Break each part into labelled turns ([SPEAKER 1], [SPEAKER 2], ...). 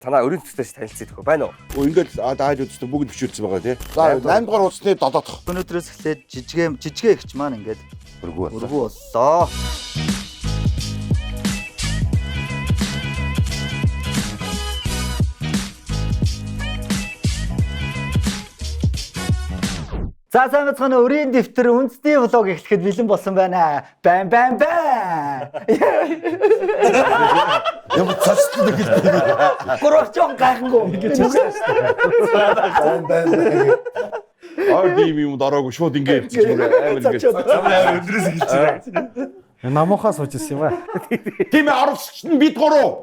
[SPEAKER 1] Танаа өрийн төсөөс танилцдаг хөө байна уу?
[SPEAKER 2] Ингээд дааж үзтээ бүгд төвшүүлсэн байгаа тий. За 8 дугаар уусны 7 дахь.
[SPEAKER 3] Өнөөдрөөс эхлээд жижигэ ихч маань ингээд
[SPEAKER 1] Өргөө
[SPEAKER 3] боллоо. За сайн бацхан өрийн дэвтэр үндэсний влог эхлэхэд бэлэн болсон байна. Бам.
[SPEAKER 2] Ямар цацтай гэдэг.
[SPEAKER 3] Гурван гайхангүй гэж байна.
[SPEAKER 2] Аа тийм юм дараагүй шууд ингээд амар ингээд.
[SPEAKER 1] Амар өдрөөс эхэлж байгаа.
[SPEAKER 4] Намухаас сууж ирсэн юм аа.
[SPEAKER 2] Тийм аруулч нь бид гурав.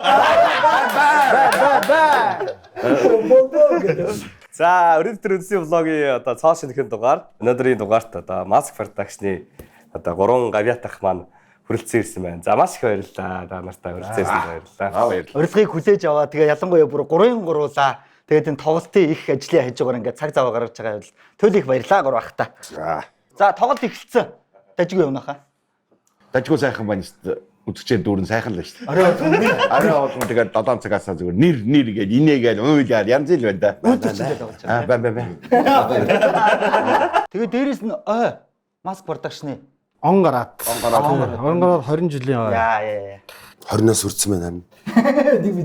[SPEAKER 1] За өрийн дэвтэр үндэсний влогийн одоо цоо шинэхэн дугаар. Өнөөдрийн дугаарт одоо Mask Production-ы одоо 3 гавьятах маань хүрэлцэн ирсэн байна. За маш их баярлалаа. Та нартай хүрэлцэн ирсэнд баярлалаа.
[SPEAKER 3] Урилгыг хүлээж аваа. Тэгээ ялангуяа бүр 3 гуруулаа. Тэгээд энэ тоглолтын их ажлын хажуугаар ингээд цаг зав гаргаж байгаа бол төлөв их баярлаа гур бахта. За тоглолт эхэлсэн. Дажгүй явнахаа.
[SPEAKER 2] Дажгүй сайхан байна шүү дээ. Үзэгчээ дүүрэн сайхан л шүү дээ. Арай олон тэгээд 7 цагаас зүгээр нэр гээд инээгээл уйлаад янз л байна да. Бам.
[SPEAKER 3] Тэгээд дээрэс нь Mask Production-ы
[SPEAKER 4] Он гараад 20 жилийн ой.
[SPEAKER 3] яа.
[SPEAKER 5] 20-наас хүрсэн байна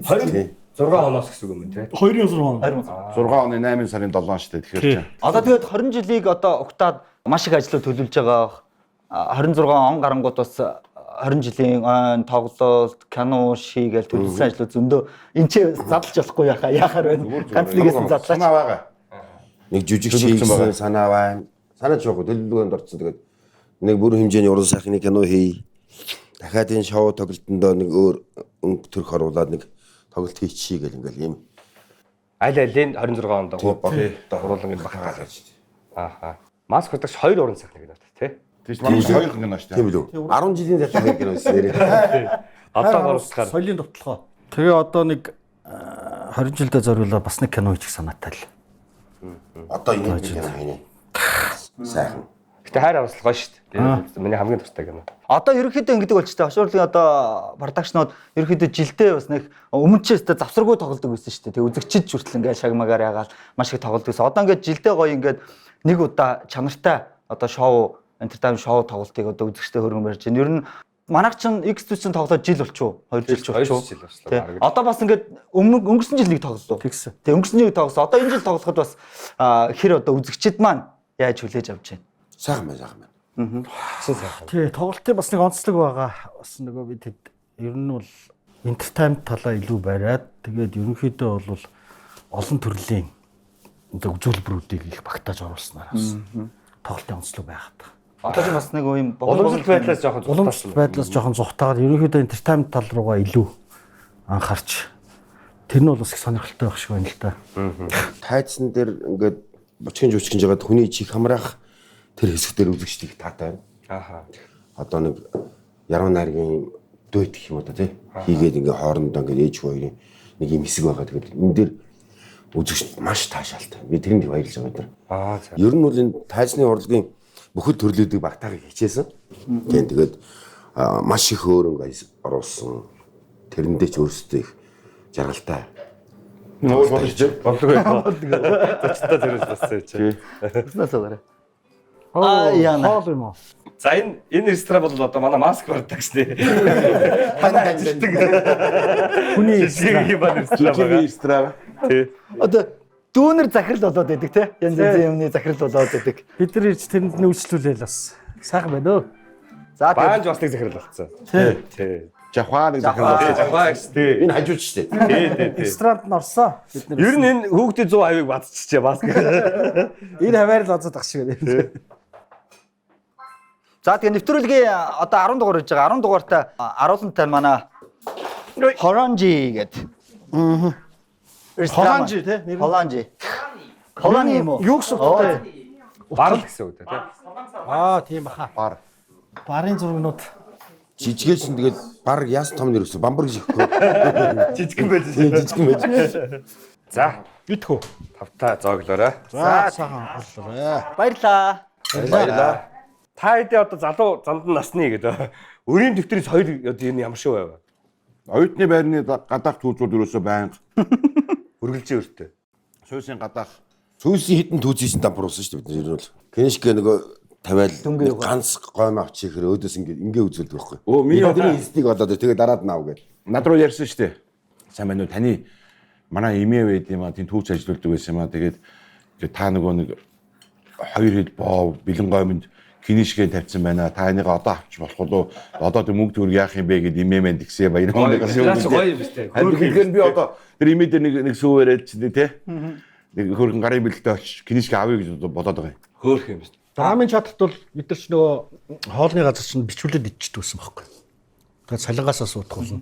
[SPEAKER 5] харин.
[SPEAKER 1] 6 хоноос гэсэн үг юм тий.
[SPEAKER 4] 26
[SPEAKER 2] 6 оны 8 сарын 7 шүү дээ. Тэгэхээр
[SPEAKER 3] Одоо тэгээд 20 жилийг одоо угтаад маш их ажлууд төлөвлөж байгаа. 26 он гарангууд бас 20 жилийн тоглолт, кино шийгээл төлөвлөсөн ажлууд зөндөө энэ ч задлж болохгүй яхаар байна. Ганц нэгээс нь задлаач.
[SPEAKER 2] санаа байгаа.
[SPEAKER 5] Нэг жүжигч хийсэн санаа байна. Санаач байхгүй төлөвлөгөөнд орсон. Тэгээд нэг бүрэн хэмжээний уран сайхны кино хий. Дахиад энэ шоу тоглолтондоо нэг өөр өнгө төрх оруулаад нэг тоглолт хийчихье гэл ингээл юм.
[SPEAKER 1] Аль-алийг 26 онд оруулан ингэ багтаалаа шүү дээ. Ааха. Mask Production 2 уран сайхны кино тий.
[SPEAKER 2] Тийм манай соёл кино шүү
[SPEAKER 5] Тийм
[SPEAKER 2] дээ.
[SPEAKER 5] үү? 10 жилийн зарлах кино нэрээ.
[SPEAKER 1] Одоо оруулахаар
[SPEAKER 4] соёлын товтлогоо. Тэгээ одоо нэг 20 жилдээ зориулаад бас нэг кино хийх санаатай л.
[SPEAKER 5] Одоо энэ кино хийнэ. Сайхан.
[SPEAKER 1] гэтээ хайр авслах гоё шүү дээ. Миний хамгийн дуртай кино.
[SPEAKER 3] Одоо ерөнхийдөө ингэдэг болчтой. Хошуурлын одоо продакшнууд ерөнхийдөө жилдээ бас нэг өмнө ч өстө завсаргүй тоглодог байсан шүү дээ. Тэг үзэгчид хүртэл ингээд шагмагаар ягаал маш их тоглодог байсан. Одоо ингээд жилдээ гоё ингээд нэг удаа чанартай одоо шоу entertainment шоу тоглолтыг одоо үзэгчтэй хөргөн барьж байна. Ер нь манайх чинь X-Two-ийн тоглоод жил болчихоо. 2 жил болчихоо. Одоо бас ингээд өнгөрсөн жил нэг тоглолоо.
[SPEAKER 4] Тэгсэн.
[SPEAKER 3] Тэг өнгөрсөн жил тоглосон. Одоо энэ жил тоглоход бас хэр одоо үзэгчид маань яаж хүлээж авч байна.
[SPEAKER 5] Сайхан байна.
[SPEAKER 4] Тий, тоглолтын бас нэг онцлог байгаа. Бас нөгөө бид ер нь бол entertainment талаа илүү бариад тэгээд ерөнхийдөө бол олон төрлийн одоо үзүүлбэрүүдийг их багтааж оруулснаар тоглолтын онцлог байгаад байна.
[SPEAKER 3] Одоо ч бас нэг юм
[SPEAKER 1] Уламжлалт байдлаас жоохон
[SPEAKER 4] Уламжлалт байдлаас жоохон зугатаагаад ерөнхийдөө entertainment тал руугаа илүү анхаарч тэр нь бол бас их сонирхолтой байх шиг байна л да.
[SPEAKER 5] Тайцсан дээр ингээд бочгийн жүжигч жагаад хүний чих хамраах тэр хэсгээр үзэгчдийг таатай байна.
[SPEAKER 1] Ааха.
[SPEAKER 5] Одоо нэг яруу найргийн дуэт гэх юм уу та тий. Хийгээд ингээ хоорондоо ингээ ээж хоёрын нэг юм хэсэг байгаа. Тэгээд энэ дээр үзэгч маш таашаалтай. Би тэрэнд баярлж байгаа юм.
[SPEAKER 1] За.
[SPEAKER 5] Ер нь бол энэ тайзны урлагийн бүхэл төрлүүдийг багтаахыг хичээсэн. Тэгээд маш их өөр ингээ оруулсан. Тэрэндээ ч өөрсдөө их жаргалтай.
[SPEAKER 2] Нуур болж
[SPEAKER 1] Болдгоо. Зочтой төрөл бассан чи.
[SPEAKER 3] насаараа.
[SPEAKER 4] Яна. Хоол юм уу?
[SPEAKER 1] За энэ ресторан бол одоо манай Mask Production-ы
[SPEAKER 4] Хүний
[SPEAKER 1] жишээ байна ресторан байгаа. Тий.
[SPEAKER 3] Одоо дүүнер захирал болоод байдаг те. Янз янзын юмны захирал болоод байдаг.
[SPEAKER 4] бид нар ирж тэрэнд нь үйлчлүүлээл бас сайхан байна өө.
[SPEAKER 3] За
[SPEAKER 1] Баанж бас нэг захирал болсон. Тий.
[SPEAKER 2] Жахваа нэг захирал.
[SPEAKER 1] Жахаа тий.
[SPEAKER 5] Энэ хажууч штэ.
[SPEAKER 1] Тий.
[SPEAKER 4] Ресторанд нь орсон. Бид нар
[SPEAKER 1] Ер нь энэ хүүхдийн 100% бацчихжээ Mask.
[SPEAKER 4] энэ хаваар л озод ах шиг байна.
[SPEAKER 3] За тэгээ нэвтрүүлгийн одоо 10 дугаар хийж байгаа. 10 дугаартай аруулантай манай Хоранжи гэдэг.
[SPEAKER 4] Хоранжи тий.
[SPEAKER 3] Хоранжи. Холаны юм уу?
[SPEAKER 4] Юу гэсэн үг вэ?
[SPEAKER 1] Бар л гэсэн үг тий.
[SPEAKER 4] Тийм баха.
[SPEAKER 2] Бар.
[SPEAKER 4] Барын зургнууд
[SPEAKER 5] Жижигээс нь тэгээд баг яас том нэр өссөн. Бамбар гэж ихгүй.
[SPEAKER 1] Жижигэн байж.
[SPEAKER 5] Жижигэн байж.
[SPEAKER 1] За,
[SPEAKER 4] битгүү.
[SPEAKER 1] тавтаа зооглоорой.
[SPEAKER 4] За сайхан боллоо.
[SPEAKER 3] Баярлаа.
[SPEAKER 5] Баярлалаа.
[SPEAKER 1] Та хэдий одоо залуу зандан насны гэдэг. Өрийн дэвтрээс хоёр одоо энэ ямар шиг байв?
[SPEAKER 2] Оюутны байрны гадаах төвчүүд юусоо байнга
[SPEAKER 1] Үргэлжийн өртөө.
[SPEAKER 2] Суусын гадаах
[SPEAKER 5] Сүүсийн хитэн түүцээс дампруулсан шүү дээ бид нар ер нь. Клинишк нөгөө тавиал ганц гойм авч ихээр өөдөөс ингээ үзүүлдэг байхгүй.
[SPEAKER 2] миний
[SPEAKER 5] бидний эсдийг болоод тэгээ дараад наав гэдэг.
[SPEAKER 2] над руу ярьсан шүү дээ. Сайн байна уу? Таны манай имээ байд юм а тийм түүч ажилладаг байсан юм а. Тэгээд та нөгөө нэг 2 хил боо бэлэн гоймонд клинишкээ тавьсан байна. Та энийг одоо авч болох уу? Одоо тэр мөнгө төгрөг яах юм бэ гэд имээ мэн тэгсээ баяр хооногоос юм.
[SPEAKER 1] Гоё юм шүү дээ.
[SPEAKER 2] Тэгэхээр би одоо тэр имээ дээр нэг сүүвэрээд чи тэ. Нэг хөргөн гарын бэлдээ очиж клинишк авъя гэж бодоод байгаа юм.
[SPEAKER 1] Хөөх юм шүү.
[SPEAKER 4] Даамын чадалт бол бид нар ч нөгөө хоолны газар чинь бичвүүлээд идчихдэг байсан байхгүй. Тэгээд салингаасаа суутгуулна.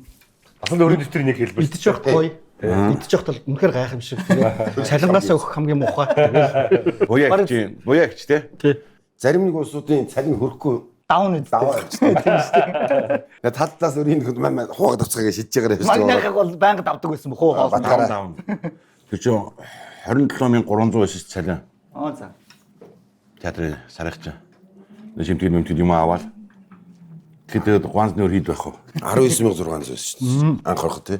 [SPEAKER 1] Асал өөрийн дэвтэр нэг хэлбэр.
[SPEAKER 4] Идчих явах гоё. Идчих явах бол үнэхээр гайхамшиг. Салингаасаа өгөх хамгийн муухай.
[SPEAKER 2] Буяагч тэ.
[SPEAKER 4] Тий.
[SPEAKER 5] Зарим нэг улсуудын цалин хөрөхгүй
[SPEAKER 3] Даун үст.
[SPEAKER 5] тэгээд талдаас өрийн хүмүүс хуугаад авцгаа гэж шидэж байгаа юм шүү.
[SPEAKER 3] Магнахыг бол байнга давдаг байсан бохоо хоол.
[SPEAKER 2] Тэр чинь 27300 байсан цалин.
[SPEAKER 3] За.
[SPEAKER 2] Театрын сарагч. Шимтгэл мэмтгэл юм аваад. Тэгээд ганц нөр хийд байх уу?
[SPEAKER 5] 19600 байсан шүү дээ. Анх ороход тий.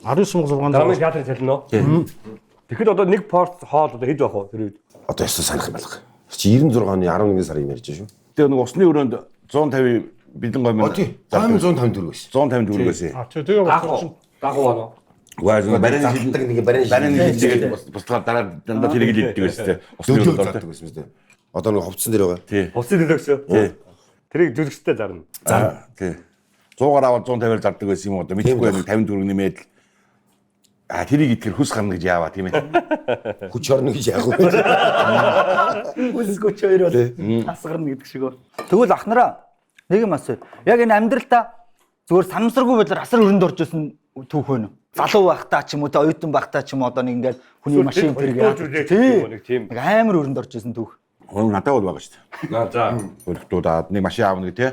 [SPEAKER 4] 19600
[SPEAKER 1] Даамын театрын цалин уу? Тэгэхэд одоо нэг порт хоол одоо хэд байх вэ тэр үед?
[SPEAKER 5] Одоо ястаа санах юм байна. Чи 96 оны 11 сарын ярьж шүү.
[SPEAKER 2] Тэгээд нэг усны өрөөнд 150 бэлэн гомь.
[SPEAKER 5] Тий. 154 байсан.
[SPEAKER 2] 154 байсан.
[SPEAKER 4] Тэгээ
[SPEAKER 1] Дагуу байна.
[SPEAKER 2] Гуайз барин
[SPEAKER 5] барин
[SPEAKER 2] хэлдэг бусдаар дараа дандаа тэрийг л хэлдэг байсан тийм. Усны өрөөнд
[SPEAKER 5] зардаг байсан шүү дээ. Одоо нэг хувцсан дээр байгаа.
[SPEAKER 2] Тий.
[SPEAKER 1] Улсын төлөксөө.
[SPEAKER 2] Тий.
[SPEAKER 1] Тэрийг зүрхстэй зарна.
[SPEAKER 2] Тий. 100-аар аваад 150-аар зардаг байсан юм одоо мэдхгүй нэг 54 нэмээд тэрийг итгэр хүс гарна гэж яаваа тийм ээ.
[SPEAKER 5] Хүч орно гэж яах вэ?
[SPEAKER 3] Үсгүүч хоёр бол асгарна гэдэг шиг. Тэгвэл ахнараа нэг юм асуу. Яг энэ амьдралдаа зүгээр санамсаргүй байдлаар асар өрөнд орж исэн түүх вэ? Залуу байхдаа ч юм уу, оюутан байхдаа ч юм уу одоо нэг ингээд хүний машин тэрэг яа. Тийм. Амар өрөнд орж исэн түүх.
[SPEAKER 2] Хөө надад бол байгаа шүү дээ.
[SPEAKER 1] За.
[SPEAKER 2] Хөрөлтүүдаад нэг машин аавна гэх тий.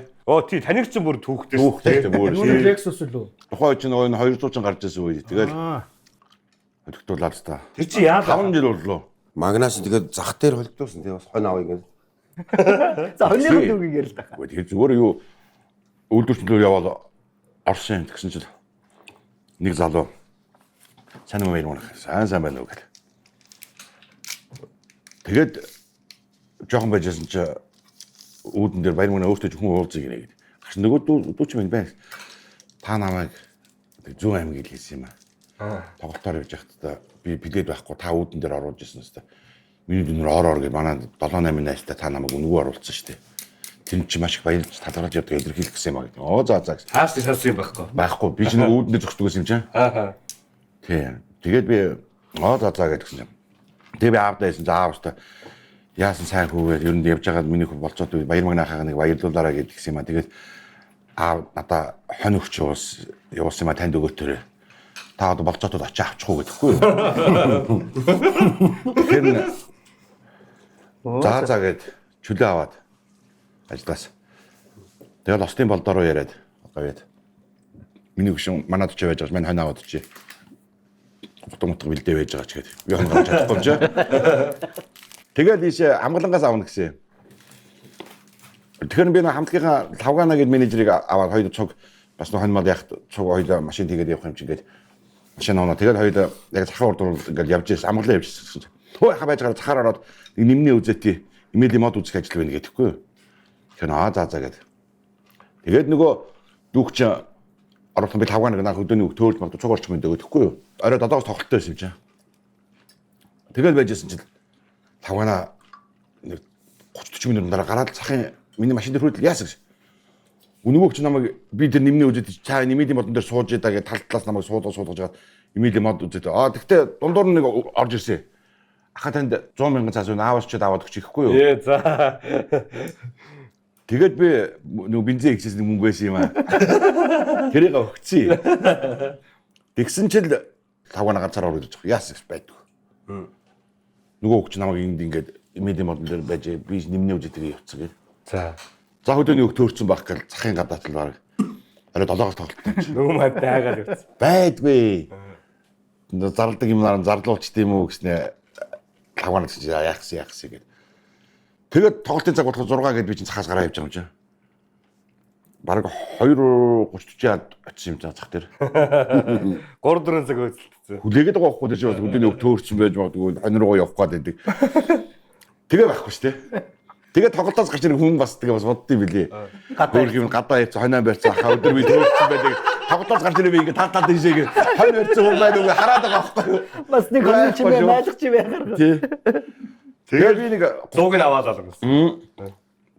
[SPEAKER 1] Тий таних ч бүр түүхтэй
[SPEAKER 2] шүү дээ.
[SPEAKER 4] Нүрийн Lexus лөө.
[SPEAKER 2] Тухайн чинь нөгөө 200 гарч ирсэн үе. Тэгэл хөрөлтүүлээд та.
[SPEAKER 1] Тэр чи яа
[SPEAKER 2] 5 жил боллоо.
[SPEAKER 5] Магнаас тэгээд зах дээр холдуулсан тий бас хонь авъя гэдэг.
[SPEAKER 3] За өнөөдөр түүхийг ярил та.
[SPEAKER 2] Тэгэхээр зүгээр юу үйлдвэрчлэлөө яваад орсон гэсэн чинь нэг залуу сайн юм байна. Сайн байна уу гэх. Тэгээд жоохон байжсэн чи үүдэн дээр баяр мөнө өөртөө зөвхөн уулзъя гинэ гэдэг. Гарч нөгөө дүүч минь байна. Та намайг зүүн аймаг хэлсэн юм аа. Тоглолтоор явж байхдаа би билет байхгүй та үүдэн дээр оруулж ирсэн хэвээр. Миний дүнээр ороор гэж манай 7-8 найзтай та намайг өнгөө оруулсан шүү дээ. Тэр чи маш их баярлж талархаж явдаг илэрхийлэх гэсэн юм аа гэдэг. За гэсэн.
[SPEAKER 1] Хаас харсан юм байхгүй.
[SPEAKER 2] Байхгүй. Би ч нэг үүдэн дээр зогсдог байсан юм чинь. Тийм. Тэгээд би за гэдгсэн юм. Тэгээ би аавдаа хэлсэн. За аавтай яасан сайн хүүгээ ер нь явж байгаад миний хөө болцоод баяр магнаахаа нэг баярлуулаарай гэдгсэн юм аа. Тэгээд аав надаа хонь өгч явуулсан юм аа танд өгөөтөрөө. Та одоо болцоотод очиж авчих уу гэхгүй юу? Тэгэхээр за гэд чөлөө аваад ажлаас. Тэгэл остын болдоо руу яриад одоо яд. Миний гүшин манад очиж байж байгаа. Мань хонь аваад очив. Утга бэлдээ байж байгаа ч гээд. Би хонь гарч чадахгүй юм чи. Тэгэл ийшээ хамгаалангаас авна гэсэн. Тэгэхээр би хамтлагийнхаа лавгана гэдэг менежерийг аваад хоёр цуг бас хонь мал яхад цуг хоёул машин тэгээд явах юм чи гээд. Машин авна. Тэгээд хоёул яг захаар урд ингээд явж ирсэн. Амгалан явж ирсэн. Хөө хаа байж байгаа захаар ороод нэг нэмний үзэти имэйлийн мод үзэх ажил байна гэдэхгүй юу? Тэгэхээр за гэд. Тэгээд нөгөө дүүгч оролцсон би лавгана гэдэг хөдөөний төөрөлд мод цуг орчих юм дэгдэхгүй юу? Орой додоос тоглолттой байсан юм чи. Тэгэл байжсэн чи лавгана 30-40 минут дараа гараад захын миний машин дээр хүртэл яасан гэж. Өнөөгч намайг би тэр нэмний үзэд цаа нэмийн модон дээр сууж идаа гэж тал талаас намайг суулгаж жаад нэмийн мод үзэд. Тэгтээ дундуур нэг орж ирсэн. Ахаа танд 100 мянган цаас аавч чад аваад өгч ихгүй юу?
[SPEAKER 1] За.
[SPEAKER 2] Тэгээд би нөгөө бензин ихсэн мөнгө байсан юм аа. Тэрийг өгцөө. Тэгсэн чил лавгана ганцаар орж байгаа. Яасан гэж байдаг. Нөгөө өгч намайг ингээд нэмийн модон дээр байж би нэмний үзэдгээ явцгаа.
[SPEAKER 1] За.
[SPEAKER 2] За хөдөөний өг төөрцөн байх гэл захын гадаатал баг. Орой 7-оор тоглолттой.
[SPEAKER 1] Нөгөө манд дайгаад явц.
[SPEAKER 2] Байдгүй. Зарладаг юм наран зарлуулчт юм уу гэснээр лавгана гэж яах гэсэн гээд. Тэгээд тоглолтын цаг болох 6 гээд би чинь цахаас гараа явж байгаа юм чинь. бараг 2:30 очсон юм зах дээр.
[SPEAKER 1] 3-4 цаг хөөцөлдсөн.
[SPEAKER 2] Хүлээгээд байгаа байхгүй ч бас өдөөний өвтөөрсөн байж магадгүй хонь руу явах гээд байдаг. Тэгээ байхгүй шүү дээ. Тэгээ тоглолтоос гарч ирэх хүн бас тэгээ бас боддсон билий. Гадаа юм гадаа явц хоноо барьцсан хаа өдөр би төөрсөн байдаг. Тоглолтоос гарч ирэх би ингээ тал дийшээ хонь барьцсан хүн байдаг хараад байгаа байхгүй.
[SPEAKER 3] Бас нэг хүн ч юм найдах чи байхаар.
[SPEAKER 2] Тий. Тэгээ би нэг
[SPEAKER 1] Зууг нь аваад алга гэсэн.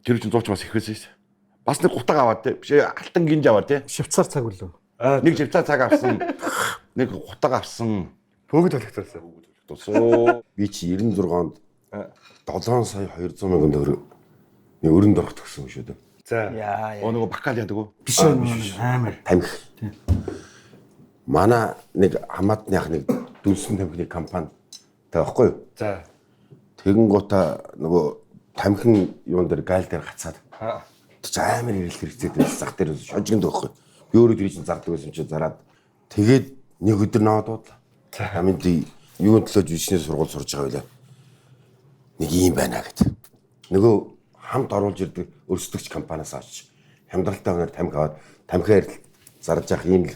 [SPEAKER 2] тэр чинь зууч бас ихвэсэн шүү. Бас нэг гутаг аваад тий. Биш алтан гинж аваад тий.
[SPEAKER 4] Швейцар цаг үлээ.
[SPEAKER 2] Нэг живцаа цаг авсан. Нэг гутаг авсан.
[SPEAKER 1] Бүгд төлөгдсөн.
[SPEAKER 2] Тусуу.
[SPEAKER 5] Би чи 96 онд 7 сая 200 мянган төгрөг нэг өрөнд орох төгсөн шүү дээ.
[SPEAKER 1] За.
[SPEAKER 3] Яа.
[SPEAKER 2] Нөгөө бакал яадаг уу?
[SPEAKER 4] Биш амар.
[SPEAKER 5] Тамхи. Манай нэг хамаатны ах нэг дүнсэн тамхины компани таахгүй юу?
[SPEAKER 1] За.
[SPEAKER 5] Тэгэн гута нөгөө тамхин юун дээр гайл дээр гацаад. Тэг амар ирэл хэрэгцээд байсан зах дээр шожинд байхгүй. Би өөрөө тэр чинь зардаг байсан чи зараад тэгээд нэг өдөр наваад дуудлаа. Амин тий юун төлөө жишний сургууль сурж байгаа байлаа. Нэг юм байна гэд. Нөгөө хамт оруулж ирдэг өрсөлдөгч компаниас авч хямдралтай өнөр тамхи аваад тамхиар зарж явах ийм л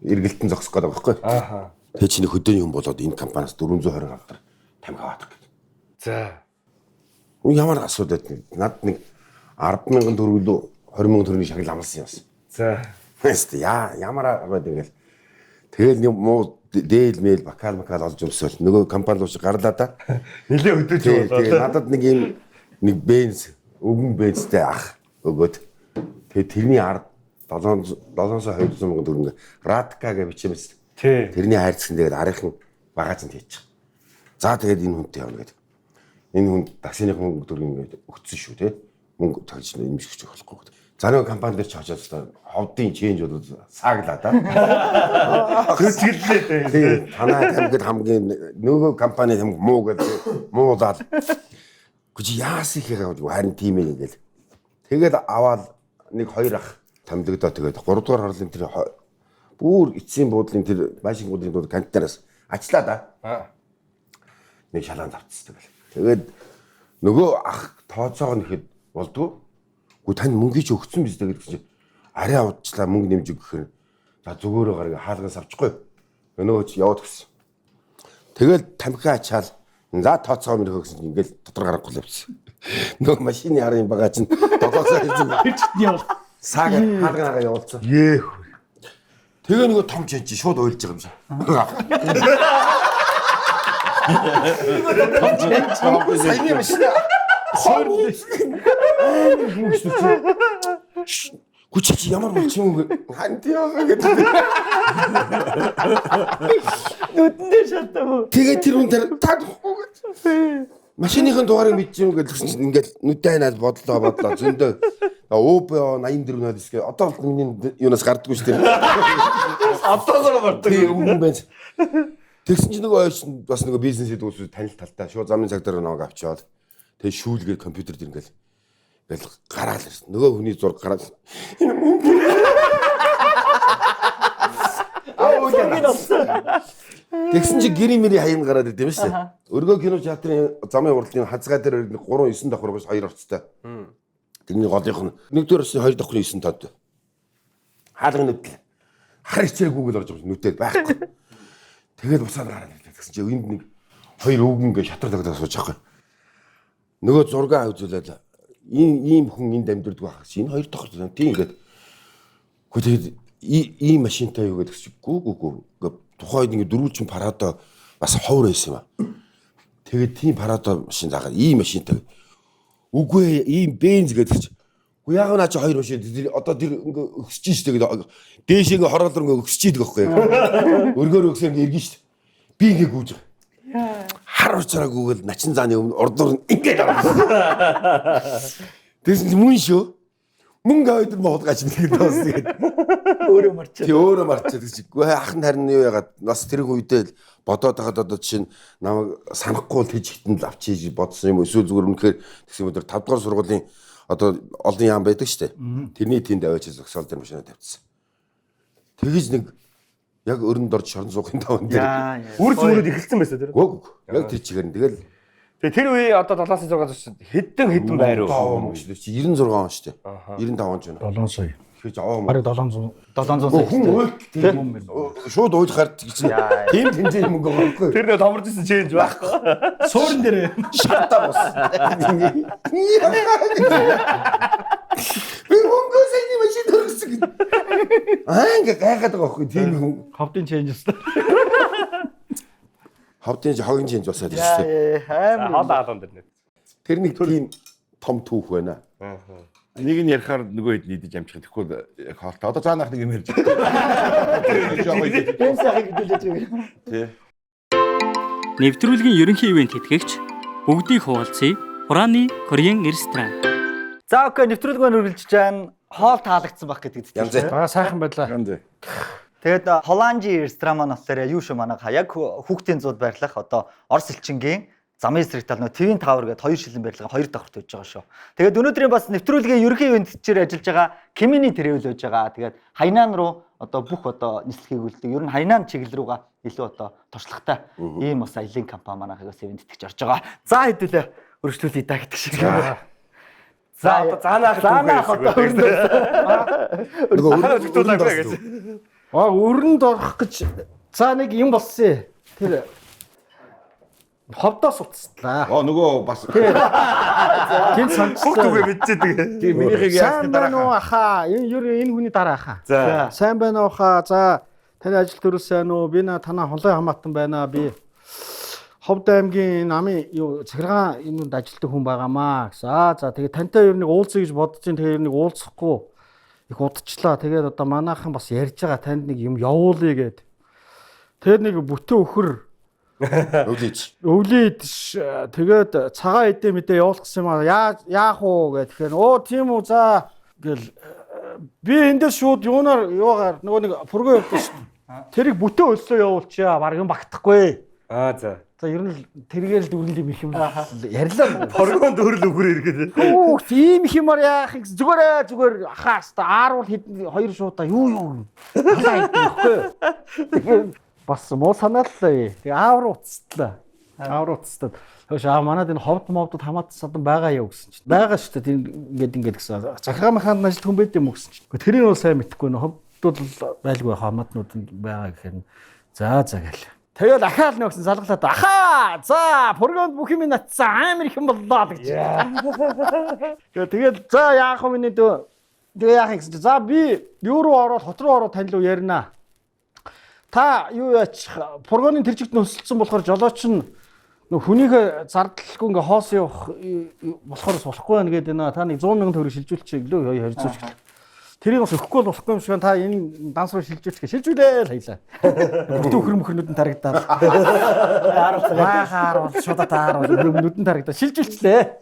[SPEAKER 5] эргэлтэн зогсох гэдэг байхгүй.
[SPEAKER 1] Ааха.
[SPEAKER 5] Тэгээ чи нэг хөдөөний хүн болоод энэ компаниас 420 авдар тамхи аваад гэд.
[SPEAKER 1] За.
[SPEAKER 5] Ямар асуудал над нэг 10,000 төгрөг лөө 20,000 төгрөгийн шагнал амласан юм байна.
[SPEAKER 1] За.
[SPEAKER 5] Хэвээ ямар аваад ингээл тэгэл нэг муу дээл мэйл бакал олж өмсөөл нөгөө компани руу гарлаа да.
[SPEAKER 1] Нилээ өдөөж
[SPEAKER 5] Тэгээ надад нэг юм нэг бенз өвгөн бензтэй ах өгөөд тэгээ тэрний ард 700-200 мянган төгрөг радка гэж бичимээс
[SPEAKER 1] Тий.
[SPEAKER 5] тэрний хайрцагт тэгээд арийнхан багаазанд хийчих. За тэгээд энэ хүнтэй явна гэдэг. Энэ хүн таксины мөнгө төгрөг ингээд өгцөн шүү те. Мөнгө тагж нэмшигч болохгүй гэдэг. За нэг компани дээр ч очиж та ховдын ченж бол сааглаа да.
[SPEAKER 1] Хөцгөллээ.
[SPEAKER 5] Тий. Танай тамгид хамгийн нөгөө компани тамг муу гэдэг муудаад. Гүж яас их байгаа харин тийм ээ гэл. Тэгээд аваад нэг хоёр ах тамдагдаа тэгээд 3 дугаар харлын тэр бүр эцсийн буудлын тэр машингуудын дууд кантинаас ачлаа да. Нэг шалаан давцсан тэгэл. Тэгээд нөгөө ах тооцоог нь ихэд болдгоо. Гү тань мөнгө чи өгсөн биз дээ гэсэн чинь арай авчлаа мөнгө нэмж өгөхээр за зүгөөрөө гарыг хаалгаас авчихгүй. Нөгөө чи яваад гисэн. Тэгэл тамхи ачаал за тооцоо минь өгсөн чинь ингээл дотор гарахгүй л явсан. Нөгөө машины арын бага чинь долоосоо
[SPEAKER 4] Хичтний бол
[SPEAKER 5] саг хаалганаа явуулсан.
[SPEAKER 1] Ее.
[SPEAKER 5] Тэгээ нөгөө том ч чи шууд уйлж байгаа юм шиг. Саяны машина. Гүч чи ямар болчих юм хант яага гэдэг.
[SPEAKER 3] Нүдэндээ шатав.
[SPEAKER 5] Тэгээ тэр хүн тэр тадахгүй гэж. Машиныхын дугаарыг мэдчихэв гэсэн чинь ингээд нүдэ ханаад бодлоо зөндөө ОБО 84 надис гэ одоо бол миний юунаас гардггүй шүү дээ.
[SPEAKER 1] Одоогоор мартаг.
[SPEAKER 5] Тэгээ өвгөн байна. Тэгсэн чинь нөгөө ойш бас нөгөө бизнес хийдэг хүмүүс танил талтай шууд замын цаг дээр намайг авчиад тэгээ шүүлгээд компьютер дээр ингээл гараал ирсэн. Нөгөө хүний зураг гараад энэ мөнгө. Тэгсэн чи гэрийн мэри хаян гараад идэв шүү дээ. Өргөө кино театрын замын уралдын хазгай дээр 3-9 давхрагаас 2 орцтой. Тэрний голынх нь нэгдүгээр орчны 2 давхрын 9 тод. Хаалганы нүдэл. Хар хичээгүүгэл орж байгаа нүдэл байхгүй. Тэгээд бусаад гараад идэв. Тэгсэн чи энд нэг 2 өвгөн гэж шатар тагтаа сууж байгаа. Нөгөө зургаа үзүүлээд ийм хүн энд амьдэрдэг байх чинь энэ 2 давхар тийм ингээд. Гэхдээ тэгээд ийм машинтай юу гэдэг чи гүү. Тухайд ингээ дөрвөлжин парадо бас ховор байсан юм а. Тэгээд тийм парадо машин заагаад ийм машинтай. Үгүй ийм бенз гэдэг чи. Уу яг наа чи хоёр машин одоо тэр ингээ өсөж штэ гэдэг. Дээш ингээ хороолор ингээ өсөж идэг байхгүй юу. Өргөөр өсөө ингээ иргэн штэ. Би ингээ гүйж байгаа. Хар уцаараа гүгэл начин зааны өмнө ордоор ингээ дараа. Тэсэн мөн шүү. Мөнгө аваад моодгаач нэг доос тэгээд
[SPEAKER 3] Өөрөө марчаа.
[SPEAKER 5] тий өөрөө марчаад гэж. Гүй ахын харин юу яагаад бас тэр үедээ л бодоод байгаад одоо чинь намайг санахгүй л тэжигтэн л авчиж бодсон юм эсвэл зүгээр үнэхээр тэгсэн өдөр 5 дугаар сургуулийн одоо олон яам байдаг штэ. Тэрний тэнд аваач зогсоол тэр машинаа тавьчихсан. Тэгэж нэг яг өрөнд орж шорон суухын таван дээр
[SPEAKER 1] Үр зүрээд эхэлсэн байсан тэр.
[SPEAKER 5] гөө яг тэр чигээр нь тэгэл
[SPEAKER 1] Тэгээ тэр үе одоо 7-6 хэдэн байр уу?
[SPEAKER 5] чи 96 он штэ. 95 он ч байна.
[SPEAKER 4] 7 сая.
[SPEAKER 5] Хэж аваа
[SPEAKER 4] Бараг 700
[SPEAKER 3] 700
[SPEAKER 5] хүн уйлт тийм юм. Шууд уйлахаар чинь тийм тэмцээн мөнгө байгаа байхгүй.
[SPEAKER 1] Тэр нэг томорж исэн чэнж байхгүй.
[SPEAKER 4] суурин дээр
[SPEAKER 5] Шатаа бос. Би мөнгөөс энэ машин төрсөн. Ингээ гайхаад байгаа байхгүй тийм хүн.
[SPEAKER 4] ховдын ченж өстой.
[SPEAKER 5] Ховдын хогийн чинь босоод ирсэн.
[SPEAKER 3] Амар.
[SPEAKER 1] Хоол хаалан дэр.
[SPEAKER 5] Тэр нэг тийм том түүх байна.
[SPEAKER 2] Нэг нь ярихаар нөгөө хэд нийдэж амжих. Тэгэхгүй хоолтой. Одоо цаанах нэг юм ярьж байгаа.
[SPEAKER 3] Тийм сайхан гэдүүлж байгаа.
[SPEAKER 2] Тий.
[SPEAKER 6] Нэвтрүүлгийн ерөнхий ивент тэтгэгч бүгдийг хуваалцъя. Хурааны Korean ресторан.
[SPEAKER 3] За окей, нэвтрүүлэг маань үргэлжлэж байна. Хоол таалагдсан байх гэдэг
[SPEAKER 5] Янз
[SPEAKER 3] тийм.
[SPEAKER 4] Аа сайхан байлаа.
[SPEAKER 3] Тэгээд Холланжи ресторан маань болохоор юу шүү манайха яг хүүхдийн зууд байрлах одоо Орос элчингийн замын эсрэг тал нөө TV Tower гэдэг 2 шилэн барилга 2 давхрт байж байгаа шүү. Тэгээд өнөөдрийн бас нэвтрүүлгийн ерөнхий ивентчээр ажиллаж байгаа Кимини тэрвэл байж байгаа. Тэгээд Хайнан руу одоо бүх одоо нислэгийг үлддэг. Ер нь Хайнан чиглэл рүүгээ илүү одоо туршлагатай ийм бас аялын компани манайхаас ивент тэтгэж орж байгаа. За хэдүүлээ өргөжлүүлээ даа гэдэг шиг. За одоо заанах одоо
[SPEAKER 5] Нөгөө
[SPEAKER 1] гэж.
[SPEAKER 4] Өрөнд орох гэж за нэг юм болсон. Тэр ховдоос уцтлаа.
[SPEAKER 2] Нөгөө бас
[SPEAKER 4] Гин сонцлоо.
[SPEAKER 1] Хүүхдүүгээ мэдчихэдэг.
[SPEAKER 2] тийм минийхийг
[SPEAKER 4] Сайн
[SPEAKER 2] яасны
[SPEAKER 4] байна уу
[SPEAKER 2] дараа.
[SPEAKER 4] ахаа? Энэ хүний дараа ахаа.
[SPEAKER 1] За.
[SPEAKER 4] Сайн байна уу ахаа? За таны ажил төрөл сайн уу? Би танаа хонлын хамаатан байна. Би Ховд аймгийн намын юу захиргаан юмд ажилладаг хүн байгаамаа гэсэн. За тэгээд тантай ер нь уулзъя гэж бодож чинь тэгээд ер нь уулзахгүй их удчлаа. Тэгээд одоо манайхан бас ярьж байгаа танд нэг юм явуулъя гэд. Тэгээд нэг бүтэн өхөр өвлийд тэгээд цагаан эдээ мэдээ явуулах гэсэн юм аа. Яах уу гэх. Тэгэхээр тийм үү за гэл би эндээс шууд юугаар нөгөө нэг пургоо явуулсан шүү. Тэрийг бүтэн өлсөө явуулчаа. Бараг юм багтахгүй.
[SPEAKER 1] За.
[SPEAKER 4] За ер нь тэргээл дүрэл юм их юм ярьлаа.
[SPEAKER 1] Поргонд өрл өхөр иргээд.
[SPEAKER 4] Хөөх тийм их юмар яах юм зүгээр ахаас та ааруул хэдэн 2 шуудаа юу халаа идэхгүй. Бас муу санааллаа. Тэгээ аавар уцтлаа. Аавар уцтаад. Хөөш манад энэ ховд мовдод хамаатан садан байгаа юу гэсэн чинь. Байгаа шүү дээ. Ингээд гэсэн. Захиргаан маханд ажил хүн байд юм уу гэсэн чинь. Тэрийг нь сайн мэдэхгүй нэ ховдод байлгүй хамаатнууд байгаа гэхээр за гэл. Тэгэл ахаал нөхсөн залгалаад ахаа за пургонд бүх юм натсан амар их юм боллоо гэж. Тэгэл за яах вэ нэ дөө. Тэгээ яах юм гэсэн. За би юу руу ороод хот руу ороод тань руу ярина. Та юу яач пургоны тэр чигт нөсөлдсөн болохоор жолооч нь хүнийхээ зардалгүй ингээ хоос явах болохоор болохгүй байна гэдэг нэ. Та нэг 100 мянган төгрөг шилжүүлчих лөө харьцууч. Тэрийг бас өгөхгүй болохгүй юм шиг та энэ данс руу шилжүүлчих. Шилжүүлээ л хаялаа. Бүтэн өхөр мөхрнүүд нь тарагдаад. Хаар бол шууд таар бол нүдэн тарагдаад шилжүүлчлээ.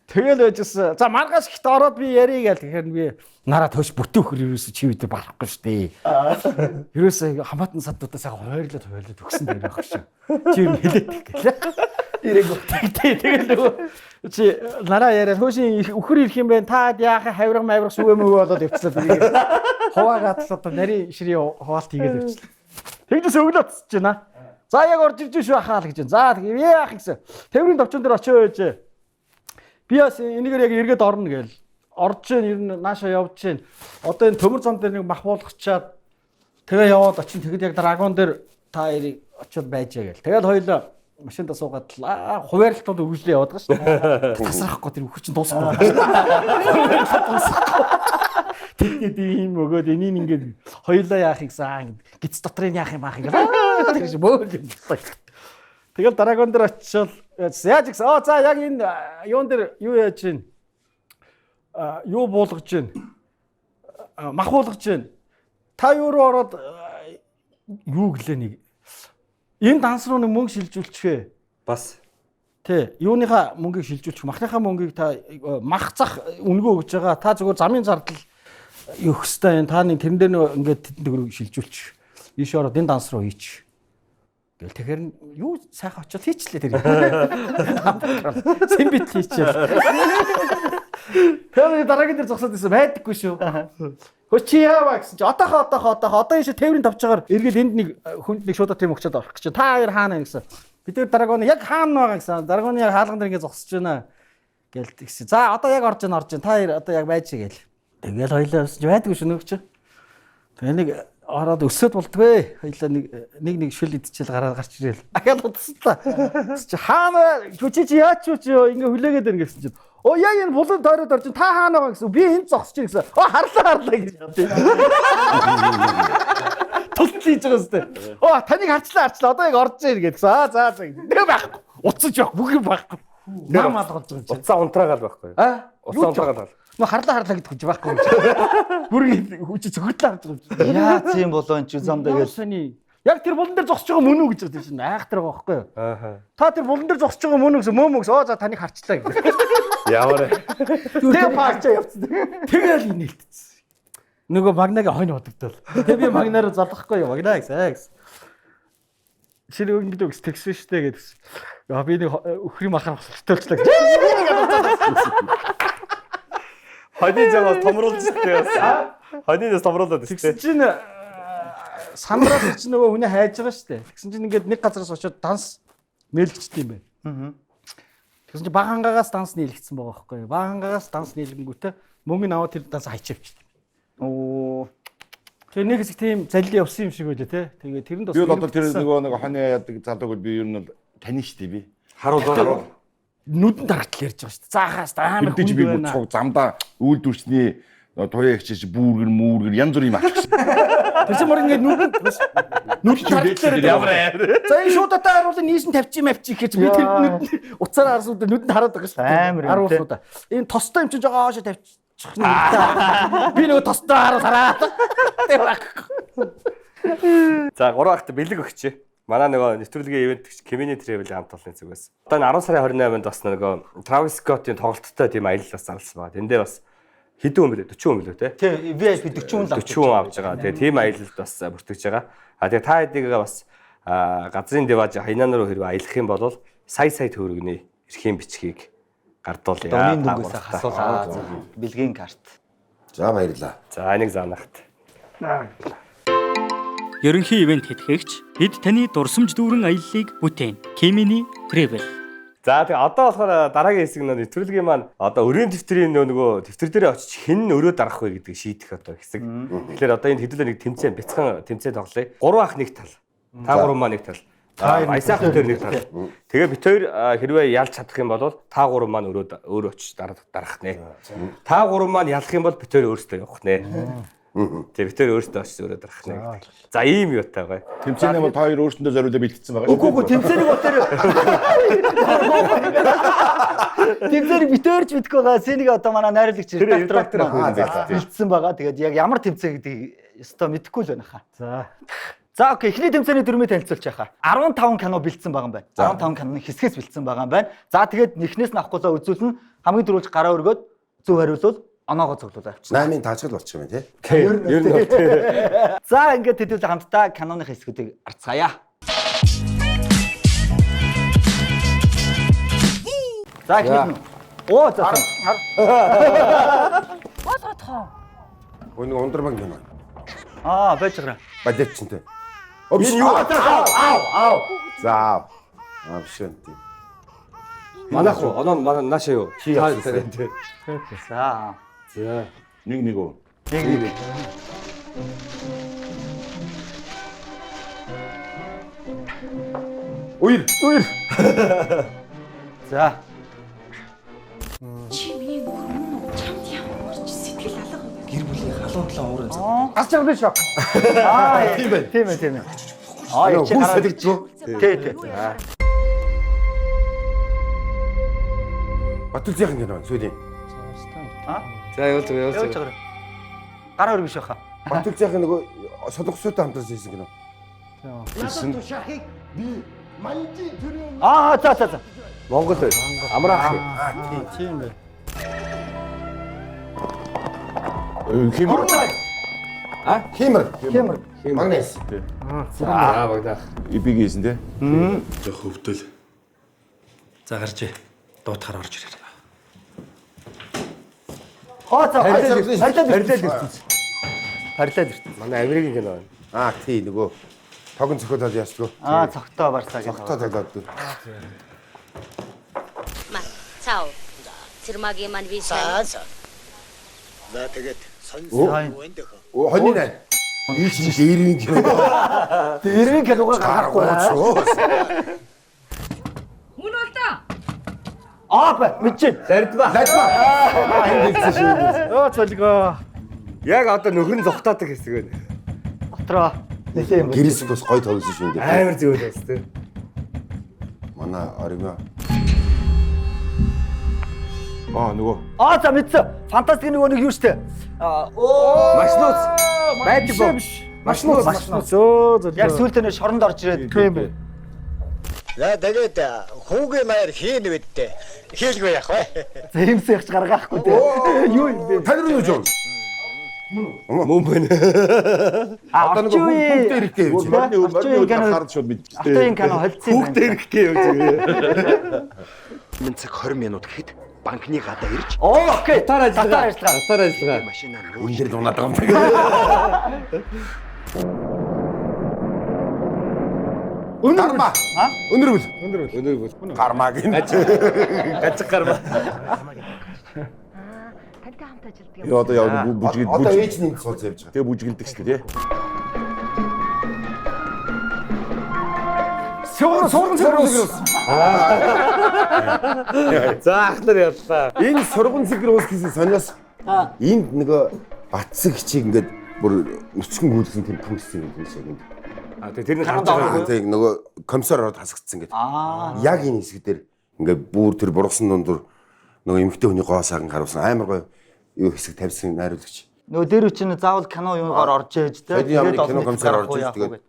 [SPEAKER 4] Тэгэл байжсэн. За маргаас ихт ороод би ярий гэл тэгэхээр би нараа төш бүтэн өхөр юусэн чи бид барахгүй шүү дээ. Юусэн хамаатан садуудаа сайхан хойрлоод өгсөн дээр байх шүү. Чи юм хэлээд гэлээ. Тэгэл нөгөө чи нараа яриад хөөшин өхөр ирэх юм байна. Та яах хавирга мавирга сүгэ мөгөө болоод явчихлаа. Хуваагаад л одоо нарийн ширийн хуваалт хийгээд явчихлаа. Тэгдээс өглөөцж байна. За яг орж ирж шүү ахаа л гэж. За тэгээ яах гэсэн. Тэврийн товчон дээр очиж байж. Би бас энийгээр яг эргээд орно гээл. Орж ийн ер нь наашаа явж ийн. Одоо энэ төмөр зам дээр нэг мах буулгачаад тэгээ яваад очин тэгэд яг драгон дээр та хоёрыг очиод байжээ гээл. Тэгэл хоёлоо машинд суугаад хуваарлтууд үргэлжлээ яваад байгаа шүү. Тасрахгүй тэр өхөр чинь дуусахгүй. Тэгэд ийм өгөөд энийг ингээд хоёлоо яах гэсэн гиз дотрын яах юм аах ингээд. Тэр шиг бөөл юм. Тэгэл драгон дээр очиод яаж гэсэн. За яг энэ юун дээр юу яаж чинь юу буулгаж чинь мах буулгаж чинь та юу руу ороод юу гэлээ нэг энэ данс руу нэг мөнгө шилжүүлчихээ.
[SPEAKER 1] Бас.
[SPEAKER 4] Тэ, юуныхаа мөнгийг шилжүүлчих, махныхаа мөнгийг та мах зах үнэгүй өгж байгаа. Та зүгээр замын зардал өгөх хэвээр энэ та нэг тэрэн дээр нэг ингээд тэдэн төгрөг шилжүүлчих. Ийш ороод энэ данс руу хийчих. Тэгэл тэгэхээр юу сайхан очиод хийчлээ тэр. Сэн бит хийчихээ. Тэр дараагийн дээр зогсоод байсан байдаггүй шүү. Хөө чи яаваа гэсэн чи одоо ийш тээврийн тавчаагаар эргэл энд нэг хүнд нэг шуудаа тийм өгчөөд орох гэж. Та хоёр хаана гэсэн. Бид тэр драгон яг хаана байгаа гэсэн. Драгоны яг хаалган дээр ингэ зогсож байна. Гээл тэгсэн. За одоо яг орж ийн. Та хоёр одоо яг байж гээл. Тэгэл хоёлаа явсан чи байдгүй шүү нөгч. Тэгээ нэг ороод өсөд болдгоо. Хоёлаа нэг шил идчихэл гараад гарч ирэл. Ахаад удаа. Чи хаана хүчиж яач юу ингээ хүлээгээд байна гэсэн чинь. Оо яг энэ булан тойроод орж та хаана байгаа гэсэн. Би энд зогсож байна гэсэн. Оо харлаа гэж бодъё. Тултлиж байгаа зү. Оо таныг харчлаа. Одоо яг орж ийн гэдгсэн. За. Тэгээ байхгүй. Уцаж явах бүх юм байхгүй. Нам алгаж байгаа чинь.
[SPEAKER 1] Уцаа унтраагаал байхгүй. Уцаа унтраагаал.
[SPEAKER 4] Нөө харлаа гэдэх хүч байхгүй юм. Бүргийн хүч зөвхөрлөө авч байгаа юм.
[SPEAKER 3] Яа тийм болоо энэ ч замдаа
[SPEAKER 4] Сони. Яг тэр булан дээр зогсож байгаа мөн үү гэж бодсон чинь айхтар байгаа байхгүй юу?
[SPEAKER 1] Аа.
[SPEAKER 4] Та тэр булан дээр зогсож байгаа мөн үү гэсэн мөөмөгс оо за таныг харчлаа гэх.
[SPEAKER 1] Ямар
[SPEAKER 4] Тэгээ паачаа явцсан. Тэгээл инээлтсэн. Нөгөө магнагийн хонь бодогдол. Тэгээ би магнараа залгахгүй юу? Магнаа гэсэн. Шинэ өнгөд өгс тэгсэн штэ гэдгсэн. Яа би нэг өхрийн махаар хөтөлчлээ.
[SPEAKER 1] Хоны жагаас томруулж байгаа. Хонинаас томруулаад
[SPEAKER 4] Тэгсэн
[SPEAKER 1] өстэй.
[SPEAKER 4] чинь сандраад чинь нөгөө хүний хайж байгаа штэ. Тэгсэн чинь ингээд нэг газараас очиод данс нээлгчтэй юм байна. Тэгсэн чинь багангаагаас данс нээлгцсэн байгаа байхгүй юу? Багангаагаас данс нээлгэнгүүтээ мөнгө аваад тэр данс хайчаавч.
[SPEAKER 3] Оо.
[SPEAKER 4] Тэгээ нэг хэсэг тийм залли явсан юм шиг байлаа те. Тэгээ тэрэнд бас
[SPEAKER 2] Би одоо тэр нөгөө нэг хоны яадаг залууг би ер нь тань штий би.
[SPEAKER 1] Харуул.
[SPEAKER 4] нүдэн тархтал ярьж байгаа шүү дээ. Заахаас амар
[SPEAKER 2] Тэгдэж би цуг замдаа үйлдвэрчний туяа хичээж бүүргэр янз бүрийн юм авчихсан.
[SPEAKER 4] Тэр чинь мөр ингээд нүдэн тархтал
[SPEAKER 1] Ямар
[SPEAKER 4] За энэ шууд одоо харуулын нийсэн тавьчих гэж би тэр нүдэн уцаараа харсууд нүдэн хараад байгаа шүү дээ.
[SPEAKER 3] Амар юм
[SPEAKER 4] Харуулсуудаа. Энэ тостой юм чинь жоо хаашаа тавьчих нь. Би нөгөө тостой хараад.
[SPEAKER 1] За 3 ахт бэлэг өгчээ. Манай нөгөө нэвтрүүлгийн ивент гэх Community Travel хамт олонны зүгээс. Одоо энэ 10 сарын 28-нд бас нөгөө Travis Scott-ийн тоглолттой тийм аялал бас залсан байна. Энд дээр бас хэдэн хүн бэлээ 40 хүн бэлээ те.
[SPEAKER 3] Тий, VIP 40 хүн л
[SPEAKER 1] 40 хүн авч байгаа. Тэгээ тийм аялалд бас бүртгэж байгаа. А тэгээ та хэдийгээ бас газрын диваж хаянаан руу хэрвээ аялах юм бол сая төгрөгний эрхийн бичгийг гардуулъя.
[SPEAKER 3] Донын дүнгээс хасуулаа. Бэлгийн карт.
[SPEAKER 5] За баярлаа.
[SPEAKER 1] За энийг заанахт.
[SPEAKER 6] Ерөнхий ивент хэтгэгч бид таны дурсамж дүүрэн аяллыг бүтээн. Community Travel.
[SPEAKER 1] За тэгээ одоо болохоор дараагийн хэсэг нь нэвтрүүлгийн маань одоо өрийн дэвтрийн нөгөө дэвтэр дээр очиж хэн өрөө дарах вэ гэдгийг шийдэх одоо хэсэг. Тэгэхээр одоо энэ хэдүүлээ нэг тэмцээн бяцхан тэмцээн тоглоё. 3 ах нэг тал. Та 3 маань нэг тал. Аясаах дээр нэг тал. Тэгээ бид хоёр хэрвээ ялж чадах юм бол та 3 маань өөрөө очиж дарах нэ. Та 3 маань ялах юм бол бид хоёр өөрсдөө явах нэ. Тэгээ бид хоёр өөрсдөө очиж өрөө дарах нэ. За ийм юутай байгаа.
[SPEAKER 2] Тэмцээний бол та хоёр өөрсөндөө зориулаад бэлтгэсэн байгаа.
[SPEAKER 3] Үгүй тэмцээнийг бол тэмцээнийг битээрч мэдгүй байгаа. Сэнийг одоо манай найруулагч редактор бэлдсэн байгаа. Тэгээд яг ямар тэмцээн гэдгийг өстой мэдэхгүй л байна хаа. За окей, эхний тэмцээний дүрмийг танилцуулж яхаа. 15 кино бэлдсэн байгаа юм байна. 15 киноны хэсгээс бэлдсэн байгаа юм байна. За тэгээд нэхнээс нь авахгүйсаа үзүүлнэ. Хамгийн дөрөвж гараа өргөөд зөв хариулвал оноогоо цуглуулаа авчихна.
[SPEAKER 5] 8-ын таачгал болчих юм тий.
[SPEAKER 1] Ер нь бол
[SPEAKER 3] За ингээд хэдүүлээ хамтдаа киноны хэсгүүдийг арцгаая. За эхлэн. Оо за.
[SPEAKER 5] Өө нэг ундрмаг юм.
[SPEAKER 3] Байж байгаа.
[SPEAKER 5] Бадяч чинь тий. Биш юу? Аав. За. Биш юм тий.
[SPEAKER 1] манайх уу оноо манай нааш юу?
[SPEAKER 3] За.
[SPEAKER 1] За.
[SPEAKER 2] Нэг үү.
[SPEAKER 3] Нэг.
[SPEAKER 5] Уир.
[SPEAKER 3] За.
[SPEAKER 7] Чи миний нөхөр мөн үү? Чамд ямар урч сэтгэл алга байна.
[SPEAKER 5] Гэр бүлийн халуун талаа уурын цаа.
[SPEAKER 3] Гарч байгаа биш шок. Тийм байна. Тийм.
[SPEAKER 5] Яа, хүн солигдсон.
[SPEAKER 3] Тий.
[SPEAKER 5] Батүлзийнхэн кино сүүлийн.
[SPEAKER 1] За явуулж
[SPEAKER 3] байгаа. Гараа өргөж шахаа.
[SPEAKER 5] Батүлзийнхэн нөгөө солонгостой хамтарсан хийсэн кино.
[SPEAKER 3] За.
[SPEAKER 1] Монгол амраах.
[SPEAKER 4] Тийм бай.
[SPEAKER 5] Химэр. Магнес.
[SPEAKER 1] За багтаах.
[SPEAKER 2] Эпиг хийсэн тий.
[SPEAKER 8] Жох хөвдөл. За гарч. Дуутахаар орж ирээ.
[SPEAKER 3] Парилал ирсэн.
[SPEAKER 1] Манай Америкийн кино байна.
[SPEAKER 5] Тий нөгөө тогон цохиолол ясгүй.
[SPEAKER 3] Цогтой барсаа гэж.
[SPEAKER 5] Цогтой тоглоод дүү.
[SPEAKER 9] Цао. Цэрмагийн маань виса.
[SPEAKER 10] За тэгээд
[SPEAKER 5] Хонь нэ. Ий чинь дээрийн кино.
[SPEAKER 3] Дээрийн киногаа гаргахгүй.
[SPEAKER 7] Хүн бол та.
[SPEAKER 3] Мэдчихээн.
[SPEAKER 1] Заридмаа.
[SPEAKER 4] Цолгоо.
[SPEAKER 1] Яг одоо нөхөр нь зогтоодаг хэсэг байна.
[SPEAKER 3] Дотроо нэлээ юм.
[SPEAKER 5] Гэрээс бас гой тоглосон шүү дээ.
[SPEAKER 1] Амар зүйл бас тий.
[SPEAKER 5] Манай оригоо.
[SPEAKER 2] нөгөө
[SPEAKER 3] За мэдсэн. Фантастик нөгөө нэг юу штэ.
[SPEAKER 1] Машнууц. Байдаг боо. Машнууц.
[SPEAKER 3] Яг сүүлдээ нэ шоронд орж ирээд.
[SPEAKER 4] Тийм бай.
[SPEAKER 9] За тэгээд хүүгээ маяр хийн үедтэй. Хийлгүй яах вэ?
[SPEAKER 3] За юмсаа ягч гаргаахгүй дээ. Юу юм бэ?
[SPEAKER 5] Тань руу жоо.
[SPEAKER 1] Мөн байна.
[SPEAKER 3] Одоо
[SPEAKER 2] нөгөө хүүхдээ ирэхтэй юм. Мөрний хараад шууд мэдчихсэн.
[SPEAKER 3] Автогийн кино холцсон юм.
[SPEAKER 1] Хүүхдээ ирэхгээ юу зүгээр.
[SPEAKER 9] Минь цаг 20 минут гэхэд банкны гадаа ирж
[SPEAKER 3] Окей.
[SPEAKER 1] Татар
[SPEAKER 3] Татар
[SPEAKER 1] ажиллагаа. Татар ажиллагаа.
[SPEAKER 9] машинаа
[SPEAKER 5] Үн дээр дунаад байгаа юм. Гарма. Өнөрвөл. Гармаг.
[SPEAKER 1] Гажиг гарма.
[SPEAKER 7] Тантай хамт ажилладаг юм.
[SPEAKER 2] Яа одоо яа бүжгэл
[SPEAKER 5] Одоо ээж нэг цуц явж байгаа.
[SPEAKER 2] тэгээ бүжгэлдэг шүү дээ.
[SPEAKER 5] Сурган цэгрүүс.
[SPEAKER 1] За ахнаар явлаа.
[SPEAKER 5] Энэ сурган цэгрүүс гэсэн сониос энд нөгөө батсаг хичиг ингээд бүр нүцгэн гүйлсэн тийм томсон юм шиг юм.
[SPEAKER 1] Тэр нэг харж байгаа.
[SPEAKER 5] Тэг нөгөө комиссар ороод хасагдсан гэдэг. Яг энэ хэсэг дээр ингээд бүр тэр бургасан дундуур нөгөө эмэгтэй хүний гоо саган харуулсан амар гоё юу хэсэг тавьсан найруулагч.
[SPEAKER 3] Нөгөө дээр үчиг заавал кино юугаар орж ээж те.
[SPEAKER 5] Тэгээд ямар кино комиссар орж иж тэгээд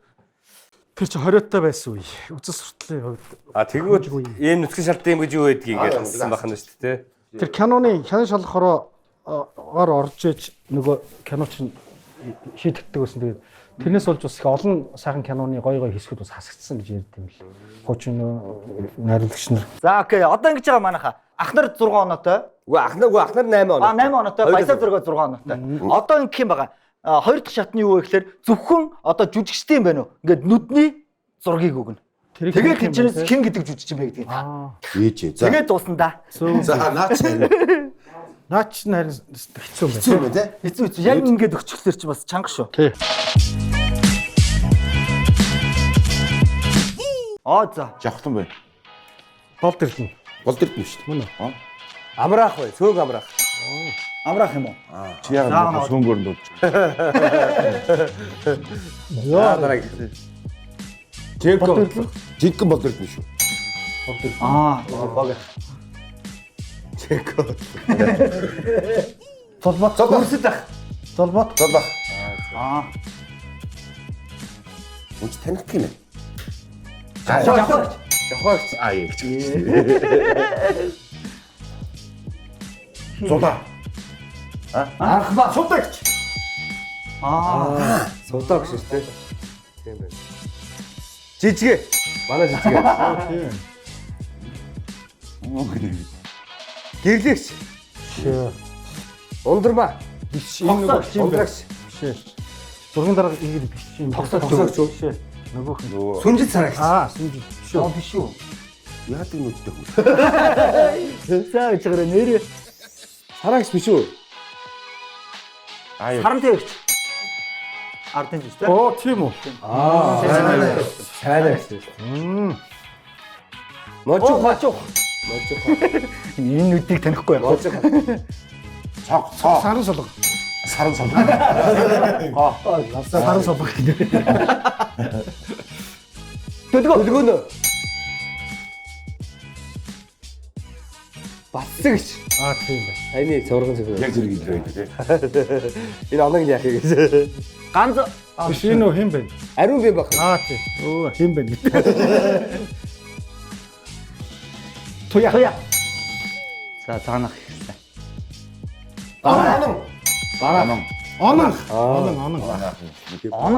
[SPEAKER 4] Тэр чи 20-тай байсан үе. Үзэл суртлын хувьд.
[SPEAKER 1] Тэгвэл ийм нүцгэн шалтгаан юм гэж юу байдгийг ингээд хэлсэн байх нь шүү дээ.
[SPEAKER 4] Тэр киноны хянан шалгахороо орж иж нөгөө кино чинь шийдэгддэг байсан. Тэгээд тэрнээс болж бас их олон сайхан киноны гой хэсгүүд бас хасагдсан гэж ярьд юм л. Хуучин найруулагч нар.
[SPEAKER 3] За окей. Одоо ингэж байгаа манайха. Ахнар 6 оноотой.
[SPEAKER 1] Үгүй ахнаар 8 оноо.
[SPEAKER 3] 8 оноотой. Баясаа зураг 6 оноотой. Одоо ингэх юм байгаа. Хоёр дахь шатны юу вэ гэхээр зөвхөн одоо жүжигчтэй юм байна уу? Ингээд нүдний зургийг өгнө. Тэгээд тийчнээс хэн гэдэг жүжигч юм бэ гэдэг.
[SPEAKER 5] ээж. За.
[SPEAKER 3] Тэгээд дуусна да.
[SPEAKER 5] За наач.
[SPEAKER 4] Наач нарийн хэцүү юм
[SPEAKER 5] Хэцүү юм те.
[SPEAKER 3] Хэцүү. Яг ингээд өчгөлтөр чи бас чанга шүү.
[SPEAKER 4] Тий.
[SPEAKER 3] За.
[SPEAKER 2] Жавхлан бай.
[SPEAKER 4] Болд ирлээ.
[SPEAKER 5] Болд ирдэн шүү дээ.
[SPEAKER 4] Мөн үү?
[SPEAKER 1] Амраах бай. Сөг амраах.
[SPEAKER 3] Амраах юм уу?
[SPEAKER 2] Чи яагаад сөнгөөр дууд.
[SPEAKER 1] Яа дараа.
[SPEAKER 5] Жиггэн болд ирдэн шүү.
[SPEAKER 3] Бог.
[SPEAKER 1] Чеко.
[SPEAKER 4] Толбот.
[SPEAKER 3] Зүрсэд ах.
[SPEAKER 4] Толбот.
[SPEAKER 5] Золбах. Үн чи таних юм ээ.
[SPEAKER 3] Жахагч.
[SPEAKER 2] Зулаа.
[SPEAKER 3] Анхба. Судагч.
[SPEAKER 1] Сулаа гэж шүү дээ. Тийм байна. Жижигэ. Манай жижигэ. Гэрлэгч. Ундрмаа.
[SPEAKER 4] Биш энэ нөгөө
[SPEAKER 1] Ундрагч.
[SPEAKER 4] зургийн дараа игээд биш юм.
[SPEAKER 1] Тогсогч юу?
[SPEAKER 4] Нөгөөх нь.
[SPEAKER 1] Сүнжит сарагч.
[SPEAKER 4] Сүнжил биш үү?
[SPEAKER 3] Биш үү?
[SPEAKER 5] Яадаг нүдтэй хүмүүс.
[SPEAKER 3] За гэж гараа нэрээ.
[SPEAKER 1] Сарагч биш үү?
[SPEAKER 3] Саран тавьч. Ардын биш үү?
[SPEAKER 4] Оо тийм үү.
[SPEAKER 1] Сайнаа шүү. Мочоо.
[SPEAKER 3] Энэ нүдийг танихгүй яах вэ?
[SPEAKER 4] Саран солго.
[SPEAKER 2] Саран солго.
[SPEAKER 4] Саран солго гэдэг.
[SPEAKER 1] Төлгөөнө. Батсагч.
[SPEAKER 4] Тийм бай.
[SPEAKER 1] Айны цоргон зэрэг.
[SPEAKER 2] Яг зэрэг илрээ тий.
[SPEAKER 1] Энэ оног нь яах юм гэж.
[SPEAKER 3] Ганц
[SPEAKER 4] Биш энэ нөө хэн бэ?
[SPEAKER 1] Ариун би баг.
[SPEAKER 4] Тийм. Өө хэн бэ гэдэг.
[SPEAKER 3] туяа. За цаанах хэрэгтэй.
[SPEAKER 4] Оног.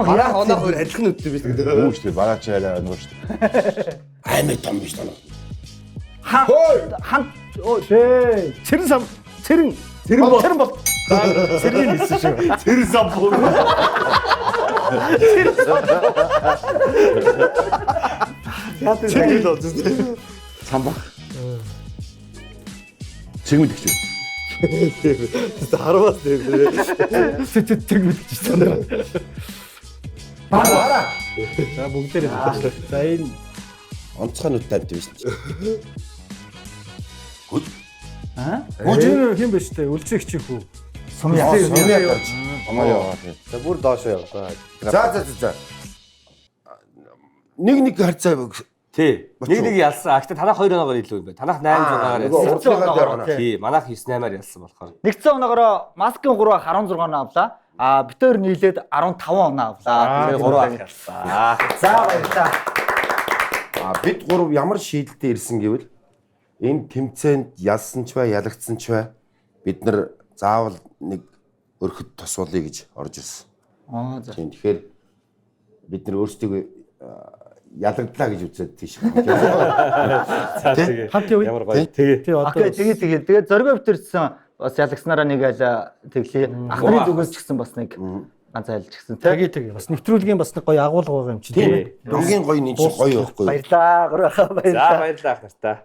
[SPEAKER 1] Бараах өөр адилхан үттэй биш гэдэг.
[SPEAKER 2] Үү шүү дээ. Бараач арай нөгөө шүү дээ.
[SPEAKER 5] Аймаг том биш тань.
[SPEAKER 3] Хан
[SPEAKER 4] Тий. Цэрэн бол. Цэргийн хэлсэн шүү.
[SPEAKER 1] Тэр самбуу.
[SPEAKER 2] Самбах. Чигмэд гэж.
[SPEAKER 1] Харамаас тийм.
[SPEAKER 4] Тэг мэдчихсэн. Бара. За бүгдээрээ. За энэ
[SPEAKER 5] Онцгой нүд тавьд байсан чи.
[SPEAKER 4] Гүжин хэм биш үү? Үлцэгч хүү.
[SPEAKER 3] Сумья.
[SPEAKER 2] Амаа.
[SPEAKER 1] За бүр доошоо яваа.
[SPEAKER 5] За. Нэг харьцаа
[SPEAKER 1] Тий. Нэг ялсан. Гэхдээ танах 2 оноогоор илүү юм байна. Танах 8 6-аар ялсан. Тий. Манайх 9-8-аар ялсан болохоор.
[SPEAKER 3] Нэгдсэн оноогоор маскын 3-аар 16 оноо авлаа. Бид хоёр нийлээд 15 оноо авлаа.
[SPEAKER 1] Тэгээ 3 ах ялсан.
[SPEAKER 3] За баярлалаа.
[SPEAKER 5] бид гурав ямар шийдэлтэй ирсэн гэвэл энэ тэмцээнд ялсан ч бай, ялагдсан ч бай бид нар заавал нэг өрхөд тусуулъя гэж орж ирсэн.
[SPEAKER 3] За.
[SPEAKER 5] Тэгэхээр бид нар өөрсдөө ялагдлаа гэж үзээд тийш.
[SPEAKER 4] хамт явъя.
[SPEAKER 1] Ямар гоё. Тэгээ.
[SPEAKER 3] Тэгээд зоргоо битэрсэн бас ялагснараа нэг айл тэглээ. Ахны зүгээс ч гэсэн бас нэг ганц айлж гисэн
[SPEAKER 4] Тэгээ бас нэвтрүүлгийн бас нэг гоё агуулга байгаа юм чи тийм ээ.
[SPEAKER 5] Хамгийн гоё нь чинь гоё байхгүй юу?
[SPEAKER 3] баярлаа гурваа баярлаа.
[SPEAKER 1] За баярлалаа ах нартай.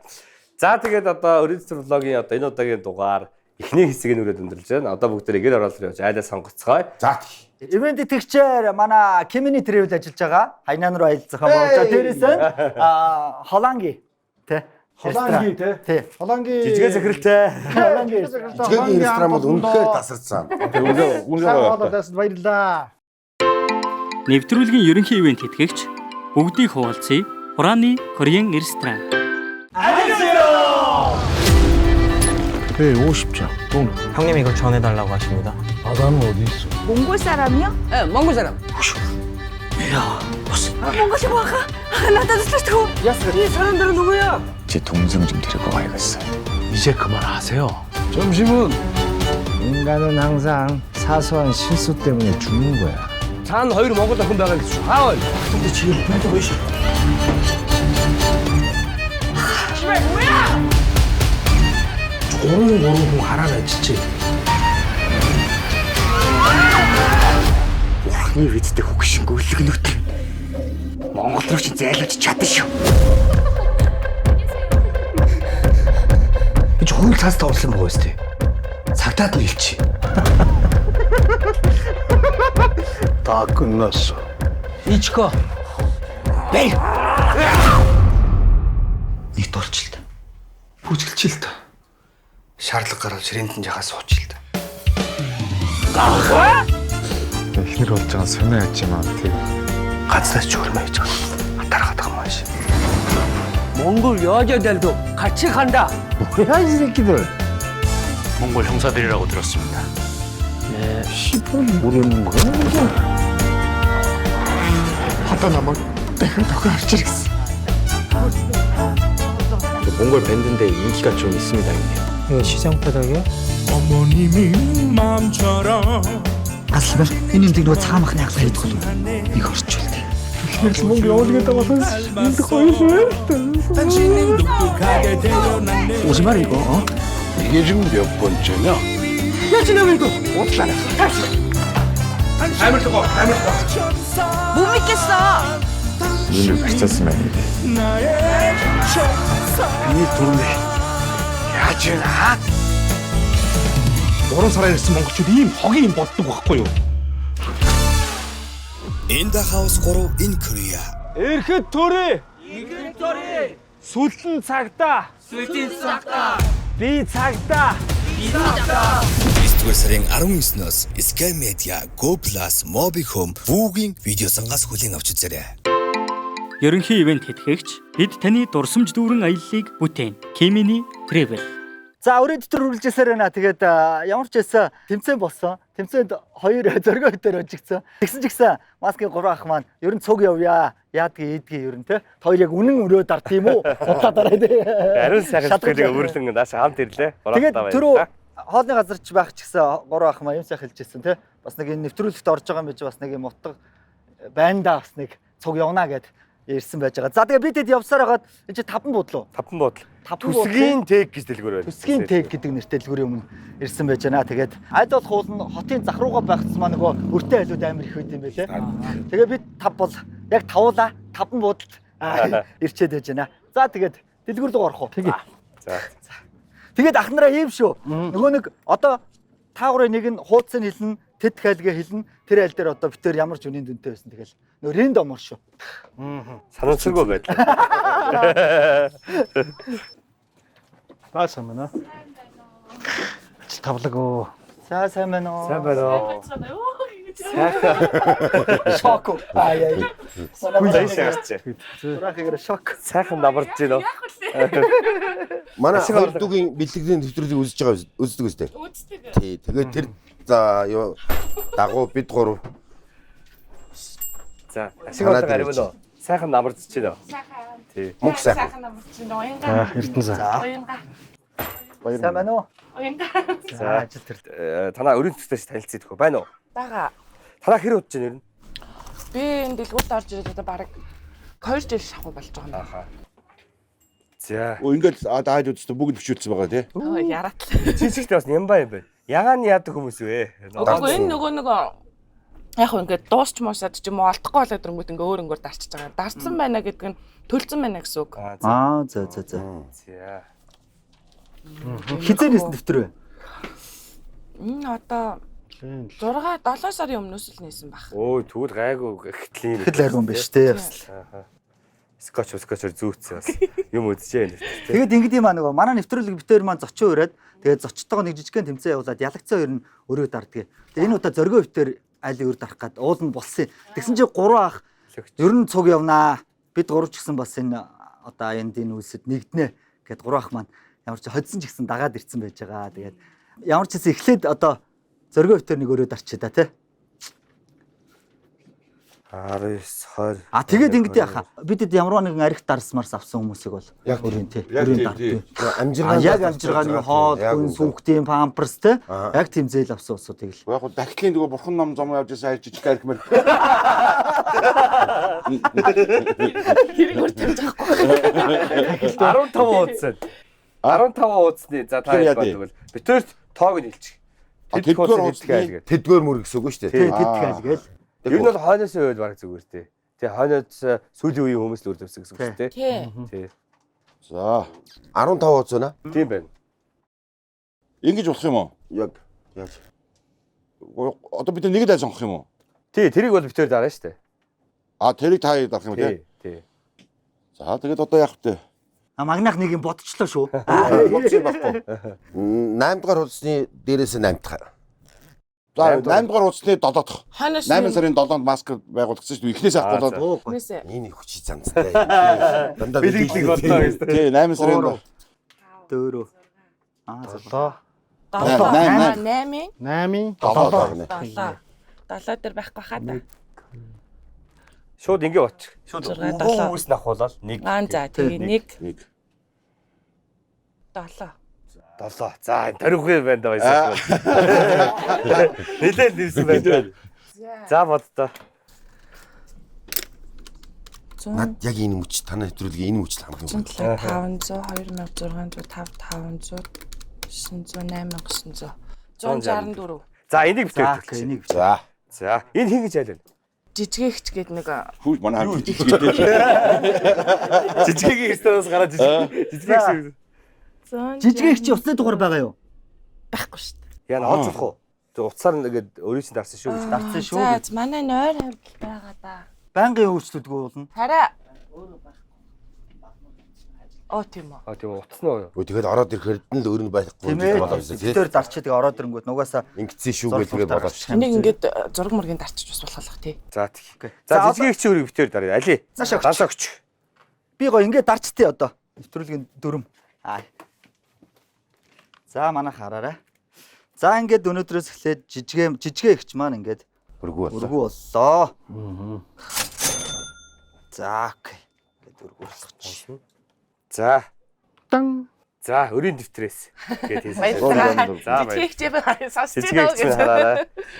[SPEAKER 1] За тэгээд одоо Original Vlog-ийн одоо энэ удаагийн дугаар эхний хэсгийг нүрээд өндөрлж байна. Одоо бүгдээ гэр оролцоо явж айлаа сонгоцгоё.
[SPEAKER 5] За
[SPEAKER 3] Ивент итгэгчээр манай Kimini Travel ажиллаж байгаа. Хайнан руу аялал зохион байгуулж байгаа. Дээрээс нь Холанги тий.
[SPEAKER 4] Холанги тий. Холанги
[SPEAKER 1] Жижигэн захиралтай.
[SPEAKER 5] жижигэн ресторан бол үнэхээр тасарсан.
[SPEAKER 4] баярлаа.
[SPEAKER 6] Нэвтрүүлгийн ерөнхий ивент тэтгэгч бүгдийг хуваалцъя. Хурааны Korean ресторан.
[SPEAKER 4] 네, 50장. 돈.
[SPEAKER 10] 형님 이거 전해달라고 하십니다.
[SPEAKER 4] 바다는 어디 있어?
[SPEAKER 7] 몽골 사람이요?
[SPEAKER 10] 네, 몽골 사람.
[SPEAKER 7] 몽골이 뭐가? 나도 슬퍼. 이 사람들은 누구야?
[SPEAKER 10] 제 동생 좀 데리고 가야겠어요.
[SPEAKER 4] 이제 그만하세요. 점심은 인간은 항상 사소한 실수 때문에 죽는 거야.
[SPEAKER 10] 산 허위로 먹었다 금방하겠어. 하월. 근데 지금 왜 보이시?
[SPEAKER 7] 씨발 뭐야?
[SPEAKER 10] 고르고 하라네 진짜. Урхны визтэй хөгшин гөлгөнөт. Монгол руу чи зайлуулж чадна шүү. Би хууль цаас тавлсан байгаа юм тест. Цагтаад нь хэлчих.
[SPEAKER 4] 다 끝났어.
[SPEAKER 10] 이치코. 네. Нэг дурчлаа. Бүжгэлчилдэ. Шаарлаг гараад ширээнд нь жахаа суучлаа.
[SPEAKER 4] эхнэр болж байгаа сонио яжмаа тий.
[SPEAKER 10] 가츠다시 조금만 해줘. 따라가다가 마시. 몽골 여자들도 같이 간다.
[SPEAKER 4] 뭐야 이 새끼들.
[SPEAKER 8] 몽골 형사들이라고 들었습니다.
[SPEAKER 4] 예, 시분 모르는 거야? 하다 나면 내가 너가 알지겠어.
[SPEAKER 10] 몽골 밴드인데 인기가 좀 있습니다, 형님.
[SPEAKER 4] 이거 시장 바닥이야?
[SPEAKER 8] 어머님이 마음처럼
[SPEAKER 10] 아슬발 이님들 너 차막 약사 해두고 이거 어쩔 때.
[SPEAKER 4] 몽골 어디겠다 와서
[SPEAKER 8] 당신은 똑똑하게 태어났네.
[SPEAKER 10] 오지 마라 이거. 어?
[SPEAKER 4] 이게 지금 몇 번째냐?
[SPEAKER 10] 야 지금 이거 어떻게 하냐?
[SPEAKER 7] 못 믿겠어.
[SPEAKER 4] 눈을 비쳤으면
[SPEAKER 8] 나의 천사.
[SPEAKER 4] 이 둘리 야지나 너로 살아있으면 몽골들이 허기 못 두고 갖고요.
[SPEAKER 11] In the house guru in Korea.
[SPEAKER 4] 이렇게 둘이 술은 작다 비 작다
[SPEAKER 11] Эсвэл сарын 19-ноос Sky Media, Go Plus, Mobicom бүгийн видео сангаас хүлээн авч үзээрэй.
[SPEAKER 6] Ерөнхий ивент тэтгэгч бид таны дурсамж дүүрэн аяллыг бүтээн. Kimini Travel.
[SPEAKER 3] За өрөө дотор үргэлжсээр байна. Тэгээд ямар ч байсан тэмцээн болсон. Тэмцээнд хоёр зоргоо битээр очигдсан. Тэгсэн ч гэсэн маскын 3 ах маань ер нь цуг явъя. Яадгийг ер нь те. Хоёр яг үнэн өрөө дарт юм уу? Удлаа дараа те.
[SPEAKER 1] Ариун сайхан сэтгэлээ өөрлөн нааш хамт ирлээ.
[SPEAKER 3] Тэгээд түрүү хоолны газар ч байх ч гэсэн 3 ах маань юм сайхан хэлжсэн те. Бас нэг энэ нэвтрүүлэгт орж байгаа юм байж бас нэг юм утга байндаа бас нэг цуг явна гэд ирсэн байж байгаа. За тэгээ бид хэд явсаар хагаад энэ чи 5 буудлуу.
[SPEAKER 1] 5 буудал. Төсгийн тег гэж дэлгүүр байна.
[SPEAKER 3] Төсгийн тег гэдэг нэртэй дэлгүүрийн өмнө ирсэн байж байна. Тэгээд аль болох уул нь хотын зах руугаа байхсан маа нөгөө өртөө айлууд амар их байд юм байлээ. Тэгээ бид 5 бол яг тавуулаа 5 буудалд ирчээд байж байна. За тэгээд дэлгүүр рүү орох уу?
[SPEAKER 1] За.
[SPEAKER 3] Тэгээд ах нараа ийм шүү. Нөгөө нэг одоо та гурын нэг нь хуудсыг хэлнэ, тэд хайлгээ хэлнэ. Тэр айл дээр одоо битээр ямар ч үнийн дүнтэй байсан. Тэгэл нөгөө ринд омор шүү.
[SPEAKER 1] Санамсаргүй байлаа.
[SPEAKER 4] Баасан мана. Тавлаг оо.
[SPEAKER 3] За сайн байна уу?
[SPEAKER 1] Сайн байна уу?
[SPEAKER 3] Шок. Ай.
[SPEAKER 1] Гүйж шаарч.
[SPEAKER 3] Урахыгэр шок.
[SPEAKER 1] Сайхан намарч гинөө.
[SPEAKER 5] Манай хоёрдугийн бэлтгэлийн төвтрөлийг үздэг үстэй.
[SPEAKER 7] Үздэг.
[SPEAKER 5] Тий. Тэгээд тэр за юу дагуу бид гурав.
[SPEAKER 1] За, ашиг болон аримын уу? Сайхан намарч гинөө.
[SPEAKER 7] Сайхан.
[SPEAKER 1] Тий.
[SPEAKER 5] Мөнх сайхан.
[SPEAKER 7] Сайхан намарч байна. Уянга.
[SPEAKER 4] Эрдэнэ сайн.
[SPEAKER 7] Уянга.
[SPEAKER 3] Сайн байна уу?
[SPEAKER 7] Уянга.
[SPEAKER 1] За, танаа өрийн төстэйч танилцъя гэхгүй байна уу?
[SPEAKER 7] Бага.
[SPEAKER 1] Танаа хэр удаж байна ер нь?
[SPEAKER 7] Би энэ дэлгүүрт орж ирээд одоо баг 2 жил шахуу болж байгаа юм байна.
[SPEAKER 1] Ахаа. За.
[SPEAKER 2] Ингээд даад үзтээ бүгд бичүүлсэн байгаа тий.
[SPEAKER 7] Өө яраат.
[SPEAKER 1] Цэцэгтэй бас нямбаа юм байна. Ягаан яадаг хүмүүс вэ?
[SPEAKER 7] Үгүй энэ нөгөө яг хөө ингээд дуусч муусаад ч юм уу олдохгүй болоод ирэнгүүт ингээ өөр өнгөөр дарчиж байгаа. Дарцсан байна гэдэг нь төлцөн байна гэсэн үг.
[SPEAKER 3] Аа за.
[SPEAKER 1] За.
[SPEAKER 3] Хизээ нисэн дэвтэр вэ?
[SPEAKER 7] Энэ одоо 6-7 сарын өмнөөс л нээсэн баг.
[SPEAKER 1] Өө тэгвэл гайгүй ихтлийн.
[SPEAKER 3] Тэгэл ариун биш тий.
[SPEAKER 1] Ахаа. Скотчор зүүцсэн бас. Юм үзчихээ нэ.
[SPEAKER 3] Тэгээд ингэдэм маа нөгөө манай нэвтрүүлэг битээр маань зочин ураад тэгээд зочтойгоо нэг жижигхэн тэмцээн явуулаад ялагцсан хоёр нь өрөө дарддаг. Тэгээд энэ удаа зоргоо битээр айлын өр дарах гээд уул нь болсон. Тэгсэн чинь 3 ах ер нь цуг явнаа. Бид 3 ч гэсэн бас энэ одоо аяндын үлсэд нэгднэ гэд 3 ах маань ямар ч хоцсон ч гэсэн дагаад ирсэн байж байгаа. Тэгээд ямар ч гэсэн эхлээд одоо зоргоо битээр нэг өрөө дарчээ да тий.
[SPEAKER 1] 19 20.
[SPEAKER 3] Тэгээд ингэдэй яха. Бидэд ямар нэгэн арих дарсмарс авсан хүмүүсийг бол өрийн тий. Өрийн дарт.
[SPEAKER 5] Амжиргааны
[SPEAKER 3] Яг амжиргааны хоол, хүн сүнхтийн памперс тий. Яг тийм зээл авсан усуудыг л.
[SPEAKER 2] Яг дахлын нөгөө бурхан ном зам явж байсан жижиг архимэр.
[SPEAKER 7] Хэрэг үрдэж байгаа
[SPEAKER 1] 15 уудсан. 15 уудсны за та яа бол битэрт тоог нь хэлчих.
[SPEAKER 5] Тэдгээр мөр гэсэн үг шүү дээ.
[SPEAKER 3] Тий, тэтгэл гээл.
[SPEAKER 1] Ер нь бол хойноос өөл баг зүгээр тий. Тий хойноос сүүлийн үеийн хүмүүс л үр дэвсэн гэсэн үг тий. Тий.
[SPEAKER 2] За
[SPEAKER 5] 15 ууц байна.
[SPEAKER 1] Тийм байна.
[SPEAKER 2] Ингэж болох юм уу?
[SPEAKER 5] Яг яаж.
[SPEAKER 2] Одоо бид нэг л сонгох юм уу?
[SPEAKER 1] Тий, тэрийг бол битээр дараа штэ.
[SPEAKER 2] Тэрийг та дарах юм тий.
[SPEAKER 1] Тий.
[SPEAKER 2] За тэгээд одоо яах вэ?
[SPEAKER 3] Магнах нэг юм бодчихлоо шүү.
[SPEAKER 2] Бодчих байхгүй.
[SPEAKER 5] 8 дугаар хуудасны дээрээс 8 дахь.
[SPEAKER 2] За 8 дугаар хуудасны 7 дахь. 8
[SPEAKER 7] Ханаас
[SPEAKER 2] сарын 7-нд маск байгуулагдсан шүү дээ. Эхнээс авах болоод.
[SPEAKER 7] Нээсэ.
[SPEAKER 5] Энэ хүчий занцтай. Дандаа
[SPEAKER 1] бэлгэлэг боллоо гэсэн.
[SPEAKER 2] Тий 8 сарын
[SPEAKER 3] 4. За.
[SPEAKER 7] 8
[SPEAKER 2] 7
[SPEAKER 7] 7 дээр байхгүй хаа та.
[SPEAKER 1] Шууд ингэ бочих.
[SPEAKER 7] Шууд
[SPEAKER 1] Үүс нахуулаад 1.
[SPEAKER 7] За тэгээ 1 7.
[SPEAKER 1] 7. За энэ тариугүй байна да байсан. Нилээл нэрсэн байна. За боддоо.
[SPEAKER 5] Над яг энэ мөч танай нэвтрүүлгийн энэ мөч л хамгийн
[SPEAKER 7] юм. 500, 2600, 5500, 900, 8900, 164.
[SPEAKER 1] За энийг битээ.
[SPEAKER 3] Энийг.
[SPEAKER 5] За.
[SPEAKER 1] Энэ хин гэж айлна.
[SPEAKER 7] Жижигэгч гээд нэг
[SPEAKER 2] хүү манай жижиг гэдэг.
[SPEAKER 1] Жижигийн стороос гараад жижигэг.
[SPEAKER 3] Жижигэгч усны дугаар байгаа юу?
[SPEAKER 7] Байхгүй шүү дээ.
[SPEAKER 1] Яна олзох уу? Тэг уцаар нэгэд өөрийн чинь дарсан шүү гэж.
[SPEAKER 3] Дарсан шүү.
[SPEAKER 7] За манай нойр хавьд байгаа да.
[SPEAKER 3] Байнгын хөвчлөлтгүй болно.
[SPEAKER 7] Хараа. Оо тийм үү.
[SPEAKER 1] Тийм утасна уу?
[SPEAKER 5] Өө тэгээд ороод ирэхээр нь л өөр нь байхгүй
[SPEAKER 3] болоо шүү. Тэр дарчид ороод ирэнгүүт нугасаа
[SPEAKER 5] ингэсэн шүү гэж тэгээд болоо.
[SPEAKER 7] Энийг ингээд зураг мөргийн дарчиж бас болохлах тий.
[SPEAKER 1] За тийм. За жижигэгч өөрийг битээр дараа. Али. Даашаа өгч.
[SPEAKER 3] Би гоё ингээд дарчтээ одоо. Нэвтрүүлгийн дүрм. За манайх хараарай. За ингээд өнөөдрөөс эхлээд жижигэгч маань ингээд
[SPEAKER 5] өргүү
[SPEAKER 3] боллоо. За окей. Ингээд өргүү болгочих.
[SPEAKER 1] За.
[SPEAKER 3] Дан.
[SPEAKER 1] За өрийн дэвтрээс гэдэг
[SPEAKER 7] хэлсэн. За жижигэгчээ сонсч байна гэж.